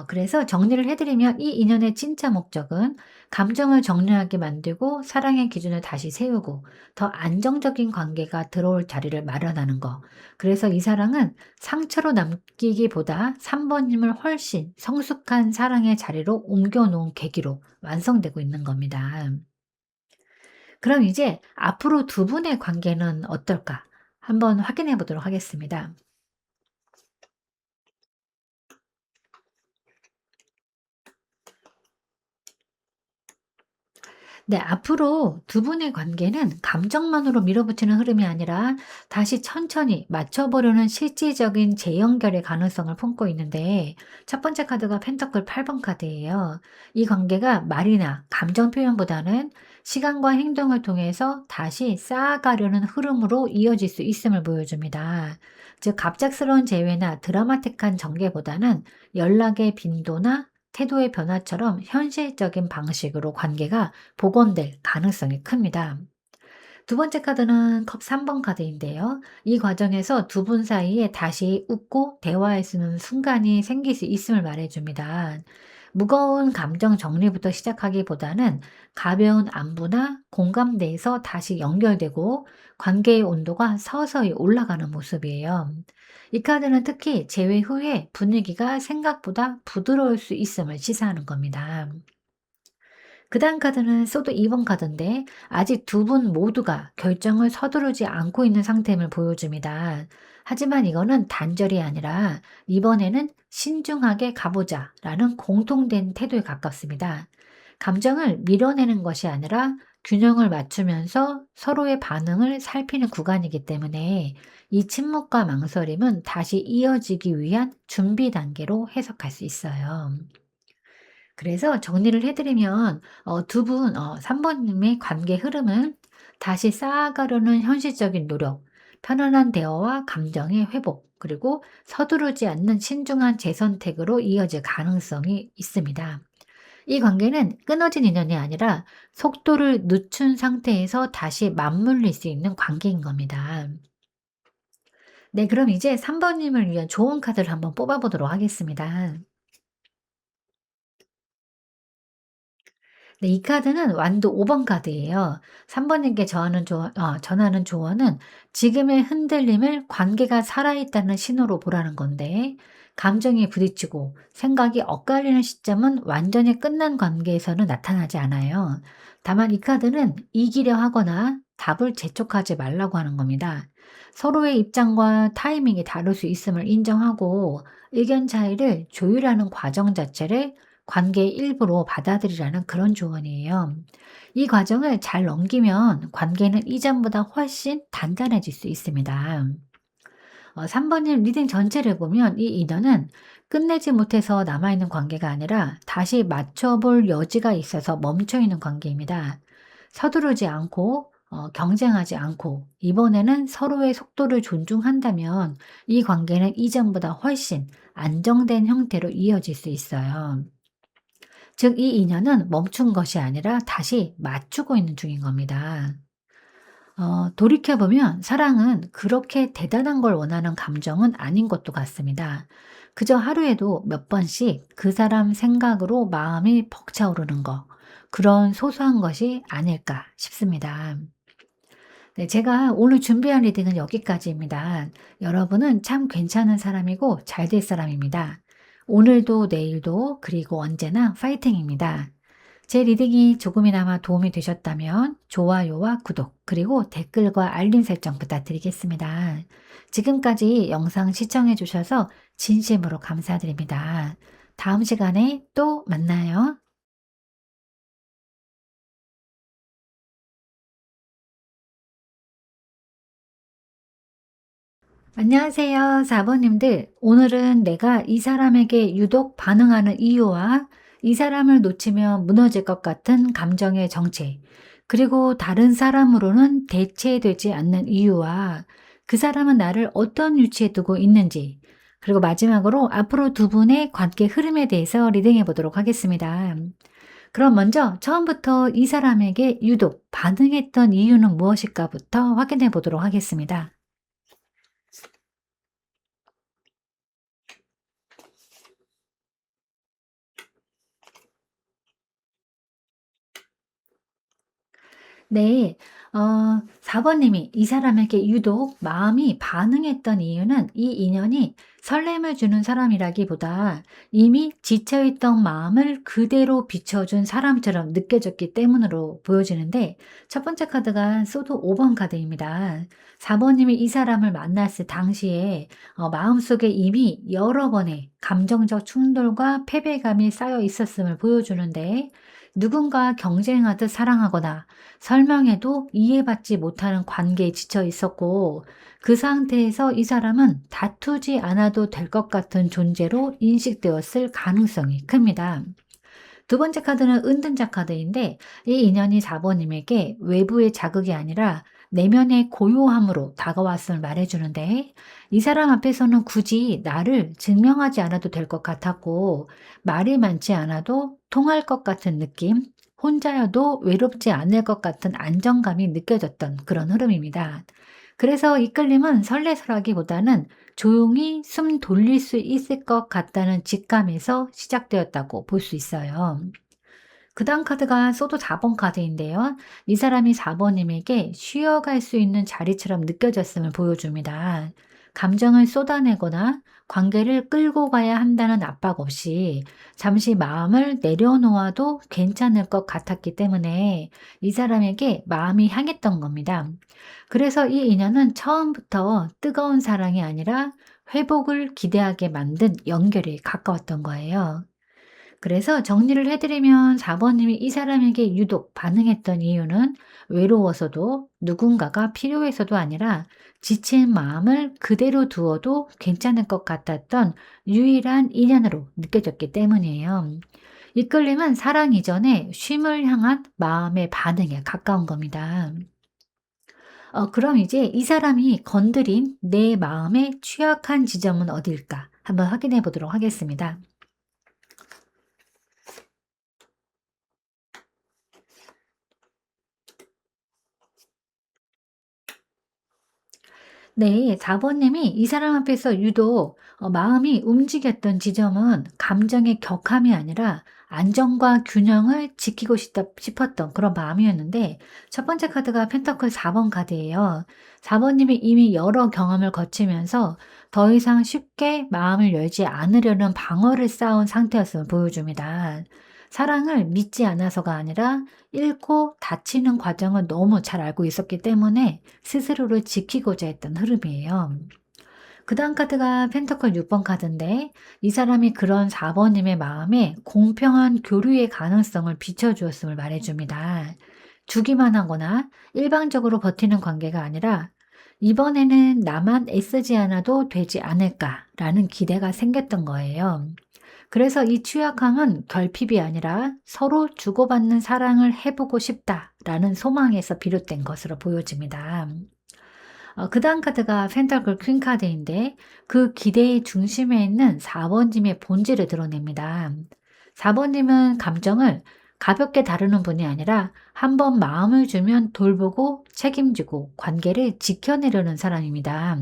그래서 정리를 해드리면 이 인연의 진짜 목적은 감정을 정리하게 만들고 사랑의 기준을 다시 세우고 더 안정적인 관계가 들어올 자리를 마련하는 거. 그래서 이 사랑은 상처로 남기기보다 3번님을 훨씬 성숙한 사랑의 자리로 옮겨놓은 계기로 완성되고 있는 겁니다. 그럼 이제 앞으로 두 분의 관계는 어떨까? 한번 확인해 보도록 하겠습니다. 네, 앞으로 두 분의 관계는 감정만으로 밀어붙이는 흐름이 아니라 다시 천천히 맞춰보려는 실질적인 재연결의 가능성을 품고 있는데, 첫 번째 카드가 펜터클 8번 카드예요. 이 관계가 말이나 감정 표현보다는 시간과 행동을 통해서 다시 쌓아가려는 흐름으로 이어질 수 있음을 보여줍니다. 즉, 갑작스러운 재회나 드라마틱한 전개보다는 연락의 빈도나 태도의 변화처럼 현실적인 방식으로 관계가 복원될 가능성이 큽니다. 두 번째 카드는 컵 3번 카드인데요. 이 과정에서 두 분 사이에 다시 웃고 대화할 수 있는 순간이 생길 수 있음을 말해줍니다. 무거운 감정 정리부터 시작하기보다는 가벼운 안부나 공감대에서 다시 연결되고 관계의 온도가 서서히 올라가는 모습이에요. 이 카드는 특히 재회 후에 분위기가 생각보다 부드러울 수 있음을 시사하는 겁니다. 그다음 카드는 소드 2번 카드인데 아직 두 분 모두가 결정을 서두르지 않고 있는 상태임을 보여줍니다. 하지만 이거는 단절이 아니라 이번에는 신중하게 가보자라는 공통된 태도에 가깝습니다. 감정을 밀어내는 것이 아니라 균형을 맞추면서 서로의 반응을 살피는 구간이기 때문에 이 침묵과 망설임은 다시 이어지기 위한 준비 단계로 해석할 수 있어요. 그래서 정리를 해 드리면 두 분 3 번님의 관계 흐름은 다시 쌓아가려는 현실적인 노력, 편안한 대화와 감정의 회복, 그리고 서두르지 않는 신중한 재선택으로 이어질 가능성이 있습니다. 이 관계는 끊어진 인연이 아니라 속도를 늦춘 상태에서 다시 맞물릴 수 있는 관계인 겁니다. 네, 그럼 이제 3 번님을 위한 좋은 카드를 한번 뽑아 보도록 하겠습니다. 네, 이 카드는 완도 5번 카드예요. 3 번님께 전하는 조언은 지금의 흔들림을 관계가 살아있다는 신호로 보라는 건데, 감정이 부딪히고 생각이 엇갈리는 시점은 완전히 끝난 관계에서는 나타나지 않아요. 다만 이 카드는 이기려 하거나 답을 재촉하지 말라고 하는 겁니다. 서로의 입장과 타이밍이 다를 수 있음을 인정하고 의견 차이를 조율하는 과정 자체를 관계의 일부로 받아들이라는 그런 조언이에요. 이 과정을 잘 넘기면 관계는 이전보다 훨씬 단단해질 수 있습니다. 3번님 리딩 전체를 보면 이 인연은 끝내지 못해서 남아있는 관계가 아니라 다시 맞춰볼 여지가 있어서 멈춰있는 관계입니다. 서두르지 않고 경쟁하지 않고 이번에는 서로의 속도를 존중한다면 이 관계는 이전보다 훨씬 안정된 형태로 이어질 수 있어요. 즉 이 인연은 멈춘 것이 아니라 다시 맞추고 있는 중인 겁니다. 돌이켜 보면 사랑은 그렇게 대단한 걸 원하는 감정은 아닌 것도 같습니다. 그저 하루에도 몇 번씩 그 사람 생각으로 마음이 벅차오르는 거, 그런 소소한 것이 아닐까 싶습니다. 네, 제가 오늘 준비한 리딩은 여기까지입니다. 여러분은 참 괜찮은 사람이고 잘 될 사람입니다. 오늘도 내일도 그리고 언제나 파이팅입니다. 제 리딩이 조금이나마 도움이 되셨다면 좋아요와 구독, 그리고 댓글과 알림 설정 부탁드리겠습니다. 지금까지 영상 시청해 주셔서 진심으로 감사드립니다. 다음 시간에 또 만나요. 안녕하세요, 4번님들. 오늘은 내가 이 사람에게 유독 반응하는 이유와 이 사람을 놓치면 무너질 것 같은 감정의 정체, 그리고 다른 사람으로는 대체되지 않는 이유와 그 사람은 나를 어떤 위치에 두고 있는지, 그리고 마지막으로 앞으로 두 분의 관계 흐름에 대해서 리딩해 보도록 하겠습니다. 그럼 먼저 처음부터 이 사람에게 유독 반응했던 이유는 무엇일까부터 확인해 보도록 하겠습니다. 네. 4 번님이 이 사람에게 유독 마음이 반응했던 이유는 이 인연이 설렘을 주는 사람이라기보다 이미 지쳐 있던 마음을 그대로 비춰준 사람처럼 느껴졌기 때문으로 보여지는데, 첫 번째 카드가 소드 5번 카드입니다. 4 번님이 이 사람을 만났을 당시에 마음속에 이미 여러 번의 감정적 충돌과 패배감이 쌓여 있었음을 보여주는데, 누군가 경쟁하듯 사랑하거나 설명해도 이해받지 못하는 관계에 지쳐 있었고, 그 상태에서 이 사람은 다투지 않아도 될 것 같은 존재로 인식되었을 가능성이 큽니다. 두 번째 카드는 은둔자 카드인데, 이 인연이 4 번님에게 외부의 자극이 아니라 내면의 고요함으로 다가왔음을 말해주는데, 이 사람 앞에서는 굳이 나를 증명하지 않아도 될 것 같았고, 말이 많지 않아도 통할 것 같은 느낌, 혼자여도 외롭지 않을 것 같은 안정감이 느껴졌던 그런 흐름입니다. 그래서 이끌림은 설레설하기보다는 조용히 숨 돌릴 수 있을 것 같다는 직감에서 시작되었다고 볼 수 있어요. 그다음 카드가 소드 4번 카드인데요. 이 사람이 4 번님에게 쉬어갈 수 있는 자리처럼 느껴졌음을 보여줍니다. 감정을 쏟아내거나 관계를 끌고 가야 한다는 압박 없이 잠시 마음을 내려놓아도 괜찮을 것 같았기 때문에 이 사람에게 마음이 향했던 겁니다. 그래서 이 인연은 처음부터 뜨거운 사랑이 아니라 회복을 기대하게 만든 연결이 가까웠던 거예요. 그래서 정리를 해드리면 4 번님이 이 사람에게 유독 반응했던 이유는 외로워서도 누군가가 필요해서도 아니라 지친 마음을 그대로 두어도 괜찮을 것 같았던 유일한 인연으로 느껴졌기 때문이에요. 이끌림은 사랑 이전에 쉼을 향한 마음의 반응에 가까운 겁니다. 그럼 이제 이 사람이 건드린 내 마음의 취약한 지점은 어딜까? 한번 확인해 보도록 하겠습니다. 네, 4 번님이 이 사람 앞에서 유독 마음이 움직였던 지점은 감정의 격함이 아니라 안정과 균형을 지키고 싶다 싶었던 그런 마음이었는데, 첫 번째 카드가 펜터클 4번 카드예요. 4 번님이 이미 여러 경험을 거치면서 더 이상 쉽게 마음을 열지 않으려는 방어를 쌓은 상태였음을 보여줍니다. 사랑을 믿지 않아서가 아니라 잃고 다치는 과정을 너무 잘 알고 있었기 때문에 스스로를 지키고자 했던 흐름이에요. 그다음 카드가 펜터클 6번 카드인데, 이 사람이 그런 4 번님의 마음에 공평한 교류의 가능성을 비춰주었음을 말해줍니다. 주기만 하거나 일방적으로 버티는 관계가 아니라 '이번에는 나만 애쓰지 않아도 되지 않을까.'라는 기대가 생겼던 거예요. 그래서 이 취약함은 결핍이 아니라 서로 주고받는 사랑을 해보고 싶다라는 소망에서 비롯된 것으로 보여집니다. 그다음 카드가 펜타클 퀸 카드인데, 그 기대의 중심에 있는 4번님의 본질을 드러냅니다. 4번님은 감정을 가볍게 다루는 분이 아니라 한 번 마음을 주면 돌보고 책임지고 관계를 지켜내려는 사람입니다.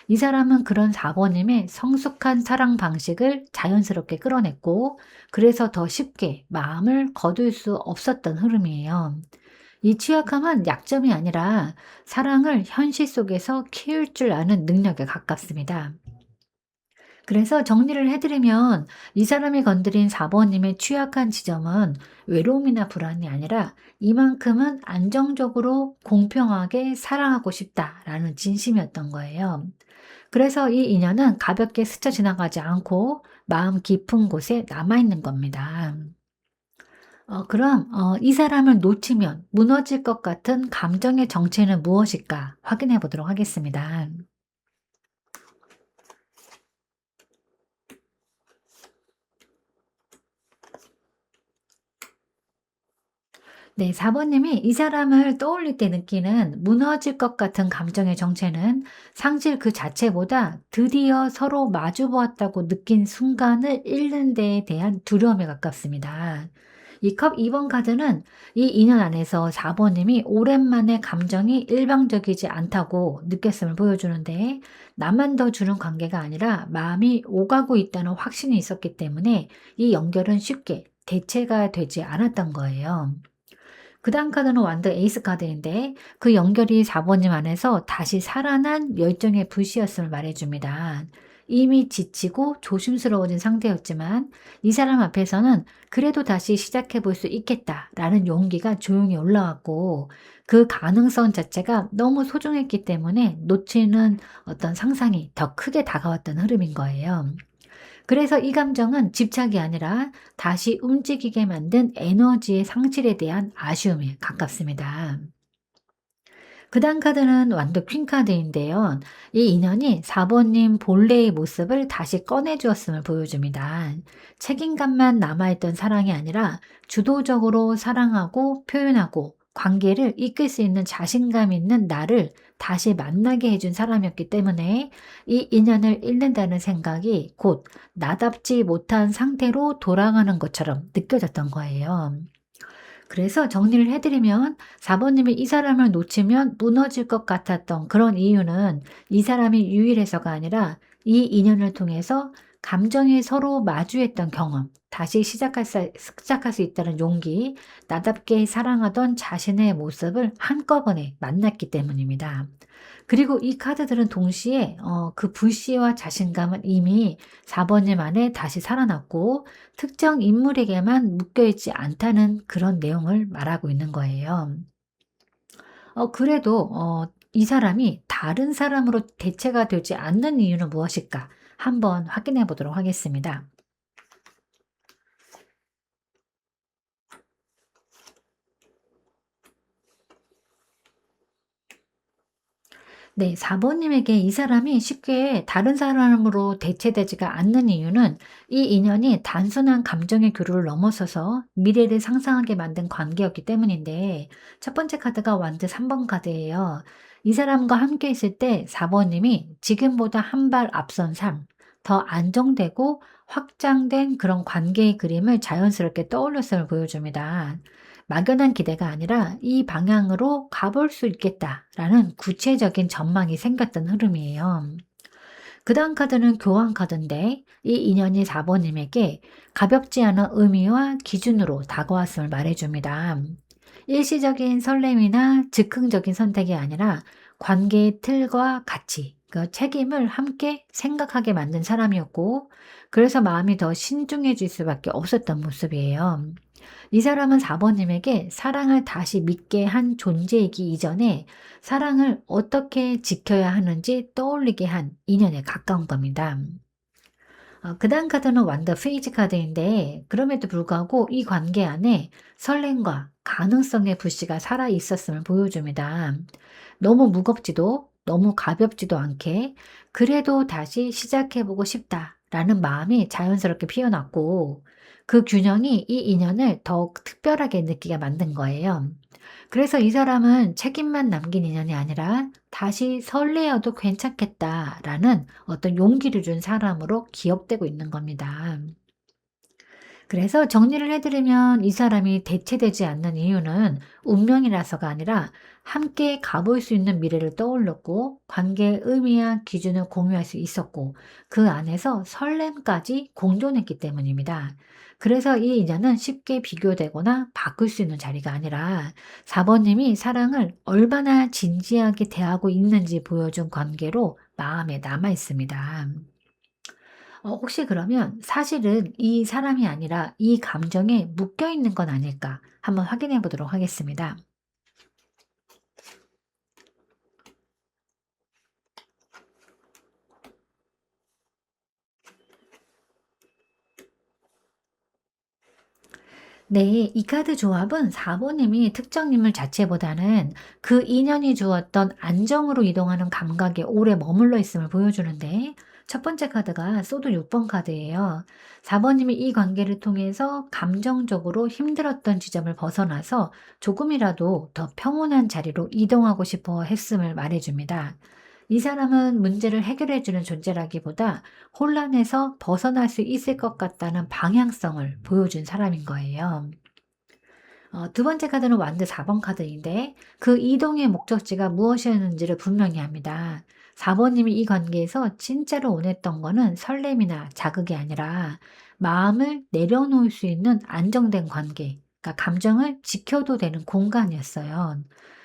이 사람은 그런 4번님의 성숙한 사랑 방식을 자연스럽게 끌어냈고, 그래서 더 쉽게 마음을 거둘 수 없었던 흐름이에요. 이 취약함은 약점이 아니라 사랑을 현실 속에서 키울 줄 아는 능력에 가깝습니다. 그래서 정리를 해드리면 이 사람이 건드린 4 번님의 취약한 지점은 외로움이나 불안이 아니라 이만큼은 안정적으로 공평하게 사랑하고 싶다라는 진심이었던 거예요. 그래서 이 인연은 가볍게 스쳐 지나가지 않고 마음 깊은 곳에 남아있는 겁니다. 그럼 이 사람을 놓치면 무너질 것 같은 감정의 정체는 무엇일까 확인해 보도록 하겠습니다. 네, 4 번님이 이 사람을 떠올릴 때 느끼는 무너질 것 같은 감정의 정체는 상실 그 자체보다 드디어 서로 마주 보았다고 느낀 순간을 잃는 데에 대한 두려움에 가깝습니다. 이 컵 2번 카드는 이 인연 안에서 4 번님이 오랜만에 감정이 일방적이지 않다고 느꼈음을 보여주는데, 나만 더 주는 관계가 아니라 마음이 오가고 있다는 확신이 있었기 때문에 이 연결은 쉽게 대체가 되지 않았던 거예요. 그다음 카드는 완드 에이스 카드인데 그 연결이 4번님 안에서 다시 살아난 열정의 불씨였음을 말해줍니다. 이미 지치고 조심스러워진 상태였지만 이 사람 앞에서는 그래도 다시 시작해 볼 수 있겠다라는 용기가 조용히 올라왔고 그 가능성 자체가 너무 소중했기 때문에 놓치는 어떤 상상이 더 크게 다가왔던 흐름인 거예요. 그래서 이 감정은 집착이 아니라 다시 움직이게 만든 에너지의 상실에 대한 아쉬움에 가깝습니다. 그다음 카드는 완도 퀸 카드인데요. 이 인연이 4번님 본래의 모습을 다시 꺼내 주었음을 보여줍니다. 책임감만 남아있던 사랑이 아니라 주도적으로 사랑하고 표현하고 관계를 이끌 수 있는 자신감 있는 나를 다시 만나게 해준 사람이었기 때문에 이 인연을 잃는다는 생각이 곧 나답지 못한 상태로 돌아가는 것처럼 느껴졌던 거예요. 그래서 정리를 해 드리면 4번님이 이 사람을 놓치면 무너질 것 같았던 그런 이유는 이 사람이 유일해서가 아니라 이 인연을 통해서 감정이 서로 마주했던 경험, 다시 시작할 수 있다는 용기, 나답게 사랑하던 자신의 모습을 한꺼번에 만났기 때문입니다. 그리고 이 카드들은 동시에 그 불씨와 자신감은 이미 4번님 안에 다시 살아났고 특정 인물에게만 묶여 있지 않다는 그런 내용을 말하고 있는 거예요. 그래도 이 사람이 다른 사람으로 대체가 되지 않는 이유는 무엇일까? 한번 확인해 보도록 하겠습니다. 네. 4번님에게 이 사람이 쉽게 다른 사람으로 대체되지가 않는 이유는 이 인연이 단순한 감정의 교류를 넘어서서 미래를 상상하게 만든 관계였기 때문인데 첫 번째 카드가 완드 3번 카드예요. 이 사람과 함께 있을 때 4번님이 지금보다 한 발 앞선 삶, 더 안정되고 확장된 그런 관계의 그림을 자연스럽게 떠올렸음을 보여줍니다. 막연한 기대가 아니라 이 방향으로 가볼 수 있겠다라는 구체적인 전망이 생겼던 흐름이에요. 그다음 카드는 교환 카드인데 이 인연이 4번님에게 가볍지 않은 의미와 기준으로 다가왔음을 말해줍니다. 일시적인 설렘이나 즉흥적인 선택이 아니라 관계의 틀과 가치, 그 책임을 함께 생각하게 만든 사람이었고 그래서 마음이 더 신중해질 수밖에 없었던 모습이에요. 이 사람은 4번님에게 사랑을 다시 믿게 한 존재이기 이전에 사랑을 어떻게 지켜야 하는지 떠올리게 한 인연에 가까운 겁니다. 그다음 카드는 완더 페이지 카드인데 그럼에도 불구하고 이 관계 안에 설렘과 가능성의 불씨가 살아 있었음을 보여줍니다. 너무 무겁지도 너무 가볍지도 않게 그래도 다시 시작해보고 싶다라는 마음이 자연스럽게 피어났고 그 균형이 이 인연을 더욱 특별하게 느끼게 만든 거예요. 그래서 이 사람은 책임만 남긴 인연이 아니라 다시 설레어도 괜찮겠다라는 어떤 용기를 준 사람으로 기억되고 있는 겁니다. 그래서 정리를 해드리면 이 사람이 대체되지 않는 이유는 운명이라서가 아니라 함께 가볼 수 있는 미래를 떠올렸고 관계의 의미와 기준을 공유할 수 있었고 그 안에서 설렘까지 공존했기 때문입니다. 그래서 이 인연은 쉽게 비교되거나 바꿀 수 있는 자리가 아니라 4번님이 사랑을 얼마나 진지하게 대하고 있는지 보여준 관계로 마음에 남아 있습니다. 혹시 그러면 사실은 이 사람이 아니라 이 감정에 묶여 있는 건 아닐까? 한번 확인해 보도록 하겠습니다. 네, 이 카드 조합은 4번님이 특정 인물 자체보다는 그 인연이 주었던 안정으로 이동하는 감각에 오래 머물러 있음을 보여주는데, 첫 번째 카드가 소드 6번 카드예요. 4번님이 이 관계를 통해서 감정적으로 힘들었던 지점을 벗어나서 조금이라도 더 평온한 자리로 이동하고 싶어 했음을 말해줍니다. 이 사람은 문제를 해결해 주는 존재라기보다 혼란에서 벗어날 수 있을 것 같다는 방향성을 보여준 사람인 거예요. 두 번째 카드는 완드 4번 카드인데 그 이동의 목적지가 무엇이었는지를 분명히 합니다. 4번님이 이 관계에서 진짜로 원했던 거는 설렘이나 자극이 아니라 마음을 내려놓을 수 있는 안정된 관계, 그러니까 감정을 지켜도 되는 공간이었어요.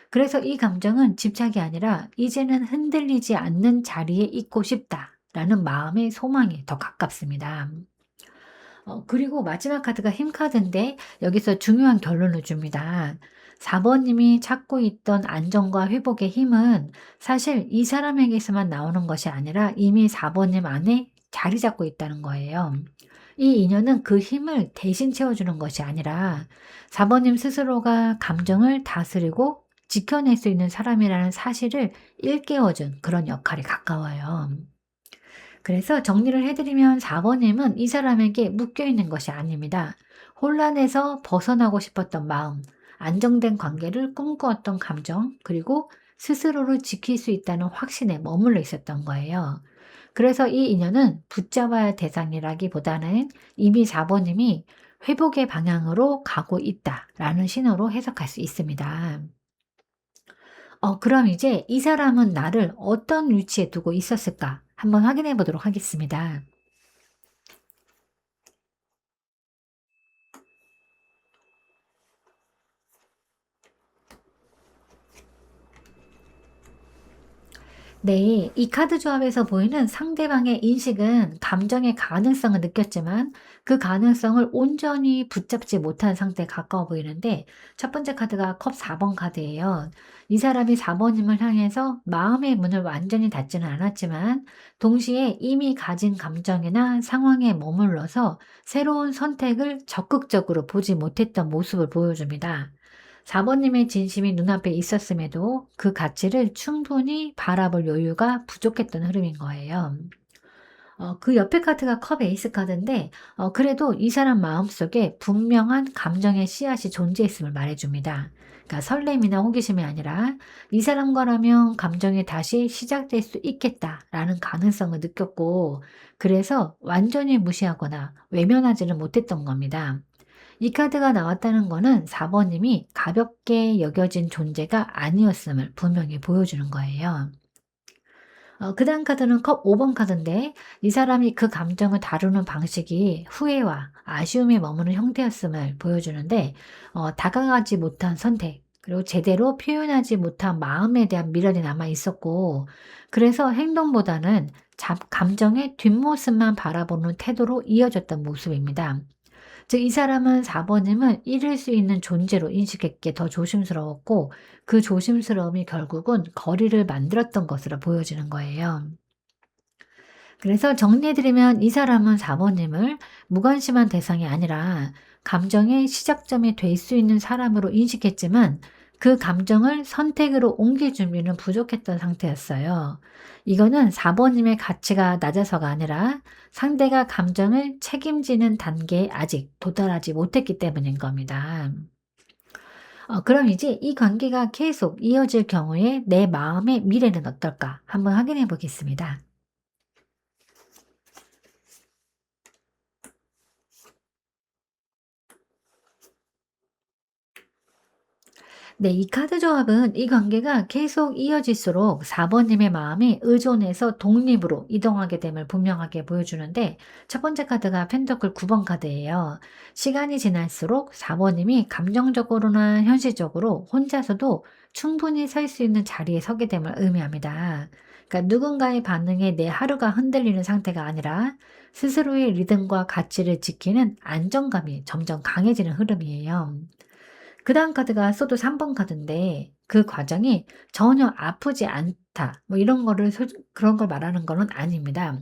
그래서 이 감정은 집착이 아니라 '이제는 흔들리지 않는 자리에 있고 싶다.'라는 마음의 소망에 더 가깝습니다. 그리고 마지막 카드가 힘 카드인데 여기서 중요한 결론을 줍니다. 4번 님이 찾고 있던 안정과 회복의 힘은 사실 이 사람에게서만 나오는 것이 아니라 이미 4번 님 안에 자리 잡고 있다는 거예요. 이 인연은 그 힘을 대신 채워주는 것이 아니라 4번 님 스스로가 감정을 다스리고 지켜낼 수 있는 사람이라는 사실을 일깨워준 그런 역할에 가까워요. 그래서 정리를 해 드리면 4번 님은 이 사람에게 묶여 있는 것이 아닙니다. 혼란에서 벗어나고 싶었던 마음, 안정된 관계를 꿈꾸었던 감정, 그리고 스스로를 지킬 수 있다는 확신에 머물러 있었던 거예요. 그래서 이 인연은 붙잡아야 할 대상이라기보다는 이미 4번 님이 회복의 방향으로 가고 있다라는 신호로 해석할 수 있습니다. 그럼 이제 이 사람은 나를 어떤 위치에 두고 있었을까? 한번 확인해 보도록 하겠습니다. 네, 이 카드 조합에서 보이는 상대방의 인식은 감정의 가능성을 느꼈지만 그 가능성을 온전히 붙잡지 못한 상태에 가까워 보이는데 첫 번째 카드가 컵 4번 카드예요. 이 사람이 4번님을 향해서 마음의 문을 완전히 닫지는 않았지만 동시에 이미 가진 감정이나 상황에 머물러서 새로운 선택을 적극적으로 보지 못했던 모습을 보여줍니다. 4번 님의 진심이 눈앞에 있었음에도 그 가치를 충분히 바라볼 여유가 부족했던 흐름인 거예요. 그 옆에 카드가 컵 에이스 카드인데 그래도 이 사람 마음속에 분명한 감정의 씨앗이 존재했음을 말해 줍니다. 그러니까 설렘이나 호기심이 아니라 '이 사람과라면 감정이 다시 시작될 수 있겠다.'라는 가능성을 느꼈고 그래서 완전히 무시하거나 외면하지는 못했던 겁니다. 이 카드가 나왔다는 거는 4번 님이 가볍게 여겨진 존재가 아니었음을 분명히 보여주는 거예요. 그다음 카드는 컵 5번 카드인데 이 사람이 그 감정을 다루는 방식이 후회와 아쉬움에 머무는 형태였음을 보여주는데 다가가지 못한 선택 그리고 제대로 표현하지 못한 마음에 대한 미련이 남아 있었고 그래서 행동보다는 감정의 뒷모습만 바라보는 태도로 이어졌던 모습입니다. 즉 이 사람은 4번 님을 잃을 수 있는 존재로 인식했기에 더 조심스러웠고 그 조심스러움이 결국은 거리를 만들었던 것으로 보여지는 거예요. 그래서 정리해 드리면 이 사람은 4번 님을 무관심한 대상이 아니라 감정의 시작점이 될 수 있는 사람으로 인식했지만 그 감정을 선택으로 옮길 준비는 부족했던 상태였어요. 이거는 4번 님의 가치가 낮아서가 아니라 상대가 감정을 책임지는 단계에 아직 도달하지 못했기 때문인 겁니다. 그럼 이제 이 관계가 계속 이어질 경우에 내 마음의 미래는 어떨까? 한번 확인해 보겠습니다. 네, 이 카드 조합은 이 관계가 계속 이어질수록 4번 님의 마음이 의존해서 독립으로 이동하게 됨을 분명하게 보여주는데 첫 번째 카드가 펜터클 9번 카드예요. 시간이 지날수록 4번 님이 감정적으로나 현실적으로 혼자서도 충분히 설 수 있는 자리에 서게 됨을 의미합니다. 그러니까 누군가의 반응에 내 하루가 흔들리는 상태가 아니라 스스로의 리듬과 가치를 지키는 안정감이 점점 강해지는 흐름이에요. 그다음 카드가 소도 3번 카드인데 그 과정이 전혀 아프지 않다. 뭐 이런 거를 그런 걸 말하는 거는 아닙니다.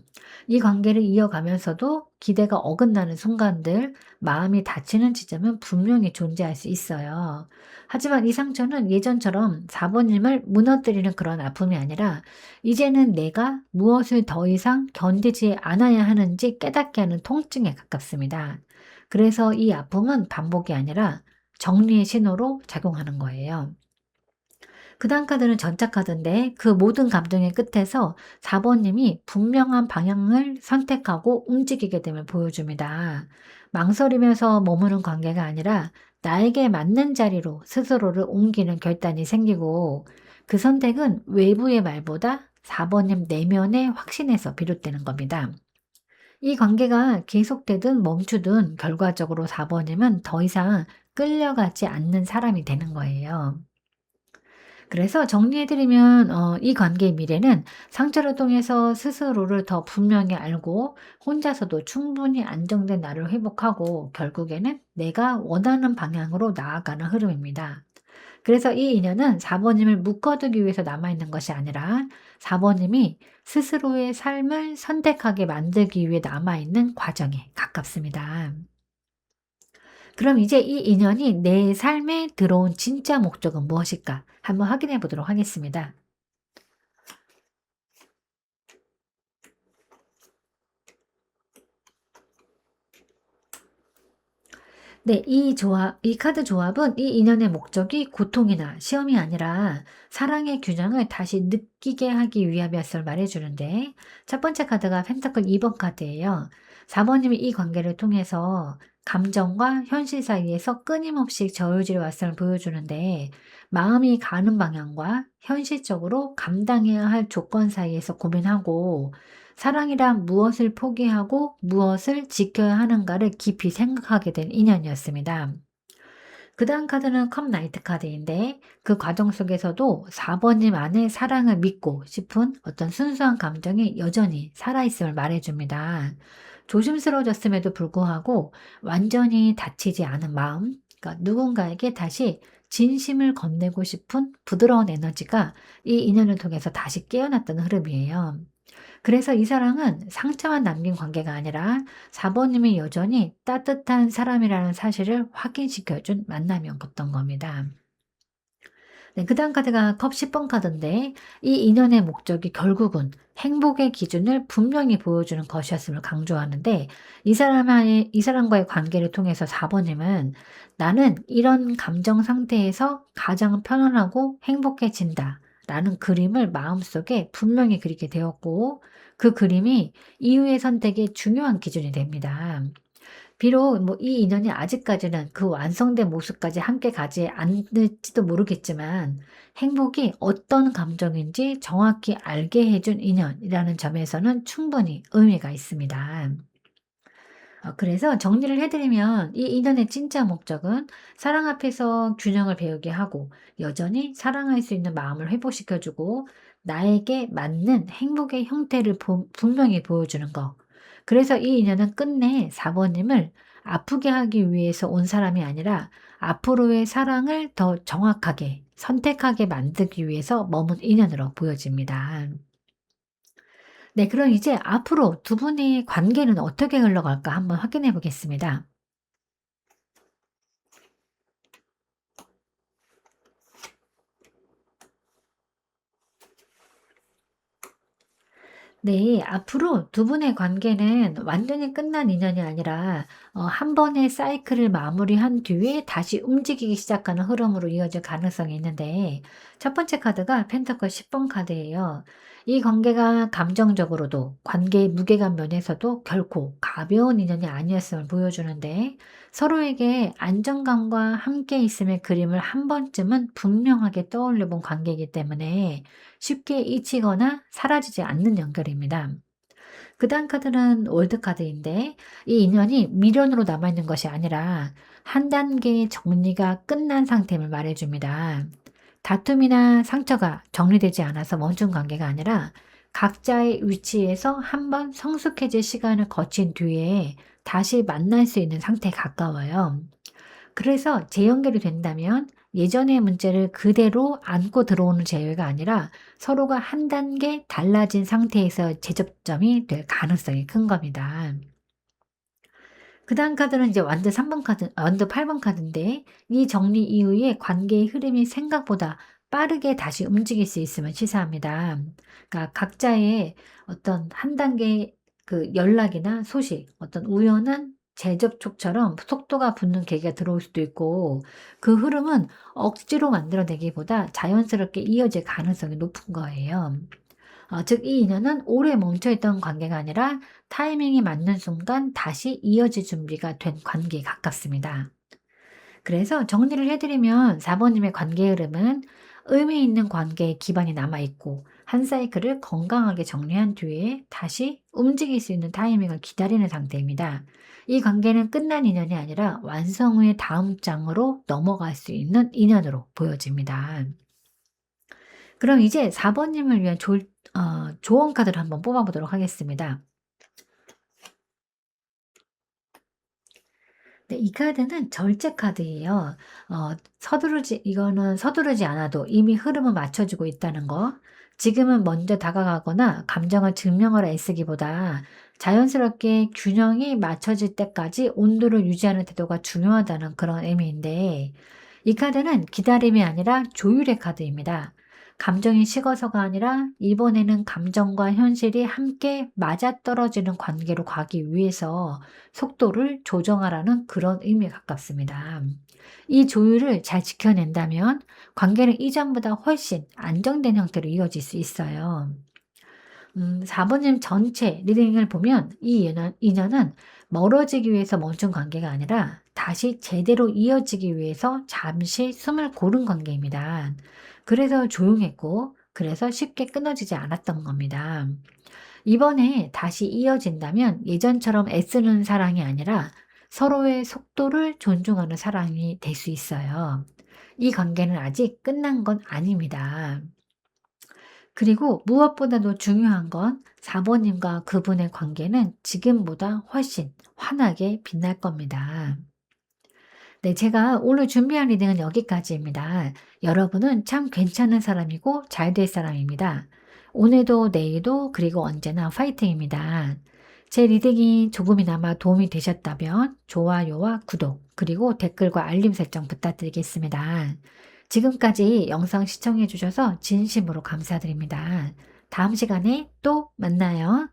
이 관계를 이어가면서도 기대가 어긋나는 순간들, 마음이 다치는 지점은 분명히 존재할 수 있어요. 하지만 이 상처는 예전처럼 4번 님을 무너뜨리는 그런 아픔이 아니라 이제는 내가 무엇을 더 이상 견디지 않아야 하는지 깨닫게 하는 통증에 가깝습니다. 그래서 이 아픔은 반복이 아니라 정리의 신호로 작용하는 거예요. 그다음 카드는 전차 카드인데 그 모든 감정의 끝에서 4번 님이 분명한 방향을 선택하고 움직이게 됨을 보여줍니다. 망설이면서 머무는 관계가 아니라 나에게 맞는 자리로 스스로를 옮기는 결단이 생기고 그 선택은 외부의 말보다 4번 님 내면의 확신에서 비롯되는 겁니다. 이 관계가 계속되든 멈추든 결과적으로 4번 님은 더 이상 끌려가지 않는 사람이 되는 거예요. 그래서 정리해 드리면 이 관계의 미래는 상처를 통해서 스스로를 더 분명히 알고 혼자서도 충분히 안정된 나를 회복하고 결국에는 내가 원하는 방향으로 나아가는 흐름입니다. 그래서 이 인연은 사모님을 묶어두기 위해서 남아있는 것이 아니라 사모님이 스스로의 삶을 선택하게 만들기 위해 남아있는 과정에 가깝습니다. 그럼 이제 이 인연이 내 삶에 들어온 진짜 목적은 무엇일까? 한번 확인해 보도록 하겠습니다. 네, 이 카드 조합은 이 인연의 목적이 고통이나 시험이 아니라 사랑의 균형을 다시 느끼게 하기 위함이었을 말해주는데, 첫 번째 카드가 펜타클 2번 카드예요. 4번님이 이 관계를 통해서 감정과 현실 사이에서 끊임없이 저울질해 왔음을 보여주는데, 마음이 가는 방향과 현실적으로 감당해야 할 조건 사이에서 고민하고, 사랑이란 무엇을 포기하고 무엇을 지켜야 하는가를 깊이 생각하게 된 인연이었습니다. 그 다음 카드는 컵 나이트 카드인데, 그 과정 속에서도 4번님 안에 사랑을 믿고 싶은 어떤 순수한 감정이 여전히 살아있음을 말해줍니다. 조심스러워졌음에도 불구하고 완전히 다치지 않은 마음, 그러니까 누군가에게 다시 진심을 건네고 싶은 부드러운 에너지가 이 인연을 통해서 다시 깨어났던 흐름이에요. 그래서 이 사랑은 상처만 남긴 관계가 아니라 4번님이 여전히 따뜻한 사람이라는 사실을 확인시켜 준 만남이었던 겁니다. 네, 그다음 카드가 컵 10번 카드인데, 이 인연의 목적이 결국은 행복의 기준을 분명히 보여주는 것이었음을 강조하는데, 이 사람과의 관계를 통해서 4번님은 나는 이런 감정 상태에서 가장 편안하고 행복해진다 라는 그림을 마음속에 분명히 그리게 되었고, 그 그림이 이후의 선택의 중요한 기준이 됩니다. 비록 뭐 이 인연이 아직까지는 그 완성된 모습까지 함께 가지 않을지도 모르겠지만, 행복이 어떤 감정인지 정확히 알게 해준 인연이라는 점에서는 충분히 의미가 있습니다. 그래서 정리를 해 드리면 이 인연의 진짜 목적은 사랑 앞에서 균형을 배우게 하고 여전히 사랑할 수 있는 마음을 회복시켜 주고 나에게 맞는 행복의 형태를 분명히 보여주는 거. 그래서 이 인연은 끝내 4번님을 아프게 하기 위해서 온 사람이 아니라 앞으로의 사랑을 더 정확하게 선택하게 만들기 위해서 머문 인연으로 보여집니다. 네, 그럼 이제 앞으로 두 분의 관계는 어떻게 흘러갈까 한번 확인해 보겠습니다. 네. 앞으로 두 분의 관계는 완전히 끝난 인연이 아니라 한 번의 사이클을 마무리한 뒤에 다시 움직이기 시작하는 흐름으로 이어질 가능성이 있는데, 첫 번째 카드가 펜타클 10번 카드예요. 이 관계가 감정적으로도 관계의 무게감 면에서도 결코 가벼운 인연이 아니었음을 보여주는데, 서로에게 안정감과 함께 있음의 그림을 한 번쯤은 분명하게 떠올려 본 관계이기 때문에 쉽게 잊히거나 사라지지 않는 연결입니다. 그다음 카드는 월드 카드인데, 이 인연이 미련으로 남아있는 것이 아니라 한 단계의 정리가 끝난 상태임을 말해줍니다. 다툼이나 상처가 정리되지 않아서 멈춘 관계가 아니라 각자의 위치에서 한번 성숙해질 시간을 거친 뒤에 다시 만날 수 있는 상태에 가까워요. 그래서 재연결이 된다면 예전의 문제를 그대로 안고 들어오는 재회가 아니라 서로가 한 단계 달라진 상태에서 재접점이 될 가능성이 큰 겁니다. 그다음 카드는 이제 완드 8번 카드인데, 이 정리 이후에 관계의 흐름이 생각보다 빠르게 다시 움직일 수 있음을 시사합니다. 그러니까 각자의 어떤 한 단계 그 연락이나 소식, 어떤 우연한 재접촉처럼 속도가 붙는 계기가 들어올 수도 있고, 그 흐름은 억지로 만들어내기보다 자연스럽게 이어질 가능성이 높은 거예요. 즉 이 인연은 오래 멈춰있던 관계가 아니라 타이밍이 맞는 순간 다시 이어질 준비가 된 관계에 가깝습니다. 그래서 정리를 해 드리면 4번님의 관계 흐름은 의미 있는 관계의 기반이 남아있고 한 사이클을 건강하게 정리한 뒤에 다시 움직일 수 있는 타이밍을 기다리는 상태입니다. 이 관계는 끝난 인연이 아니라 완성 후의 다음 장으로 넘어갈 수 있는 인연으로 보여집니다. 그럼 이제 4번님을 위한 조언 카드를 한번 뽑아보도록 하겠습니다. 네, 이 카드는 절제 카드예요. 이거는 서두르지 않아도 이미 흐름을 맞춰주고 있다는 거. 지금은 먼저 다가가거나 감정을 증명하려 애쓰기보다 자연스럽게 균형이 맞춰질 때까지 온도를 유지하는 태도가 중요하다는 그런 의미인데, 이 카드는 기다림이 아니라 조율의 카드입니다. 감정이 식어서가 아니라 이번에는 감정과 현실이 함께 맞아떨어지는 관계로 가기 위해서 속도를 조정하라는 그런 의미에 가깝습니다. 이 조율을 잘 지켜낸다면 관계는 이전보다 훨씬 안정된 형태로 이어질 수 있어요. 4번님 전체 리딩을 보면 이 인연은 멀어지기 위해서 멈춘 관계가 아니라 다시 제대로 이어지기 위해서 잠시 숨을 고른 관계입니다. 그래서 조용했고, 그래서 쉽게 끊어지지 않았던 겁니다. 이번에 다시 이어진다면 예전처럼 애쓰는 사랑이 아니라 서로의 속도를 존중하는 사랑이 될 수 있어요. 이 관계는 아직 끝난 건 아닙니다. 그리고 무엇보다도 중요한 건 4번님과 그분의 관계는 지금보다 훨씬 환하게 빛날 겁니다. 네, 제가 오늘 준비한 리딩은 여기까지입니다. 여러분은 참 괜찮은 사람이고 잘 될 사람입니다. 오늘도 내일도 그리고 언제나 파이팅입니다. 제 리딩이 조금이나마 도움이 되셨다면 좋아요와 구독 그리고 댓글과 알림 설정 부탁드리겠습니다. 지금까지 영상 시청해 주셔서 진심으로 감사드립니다. 다음 시간에 또 만나요.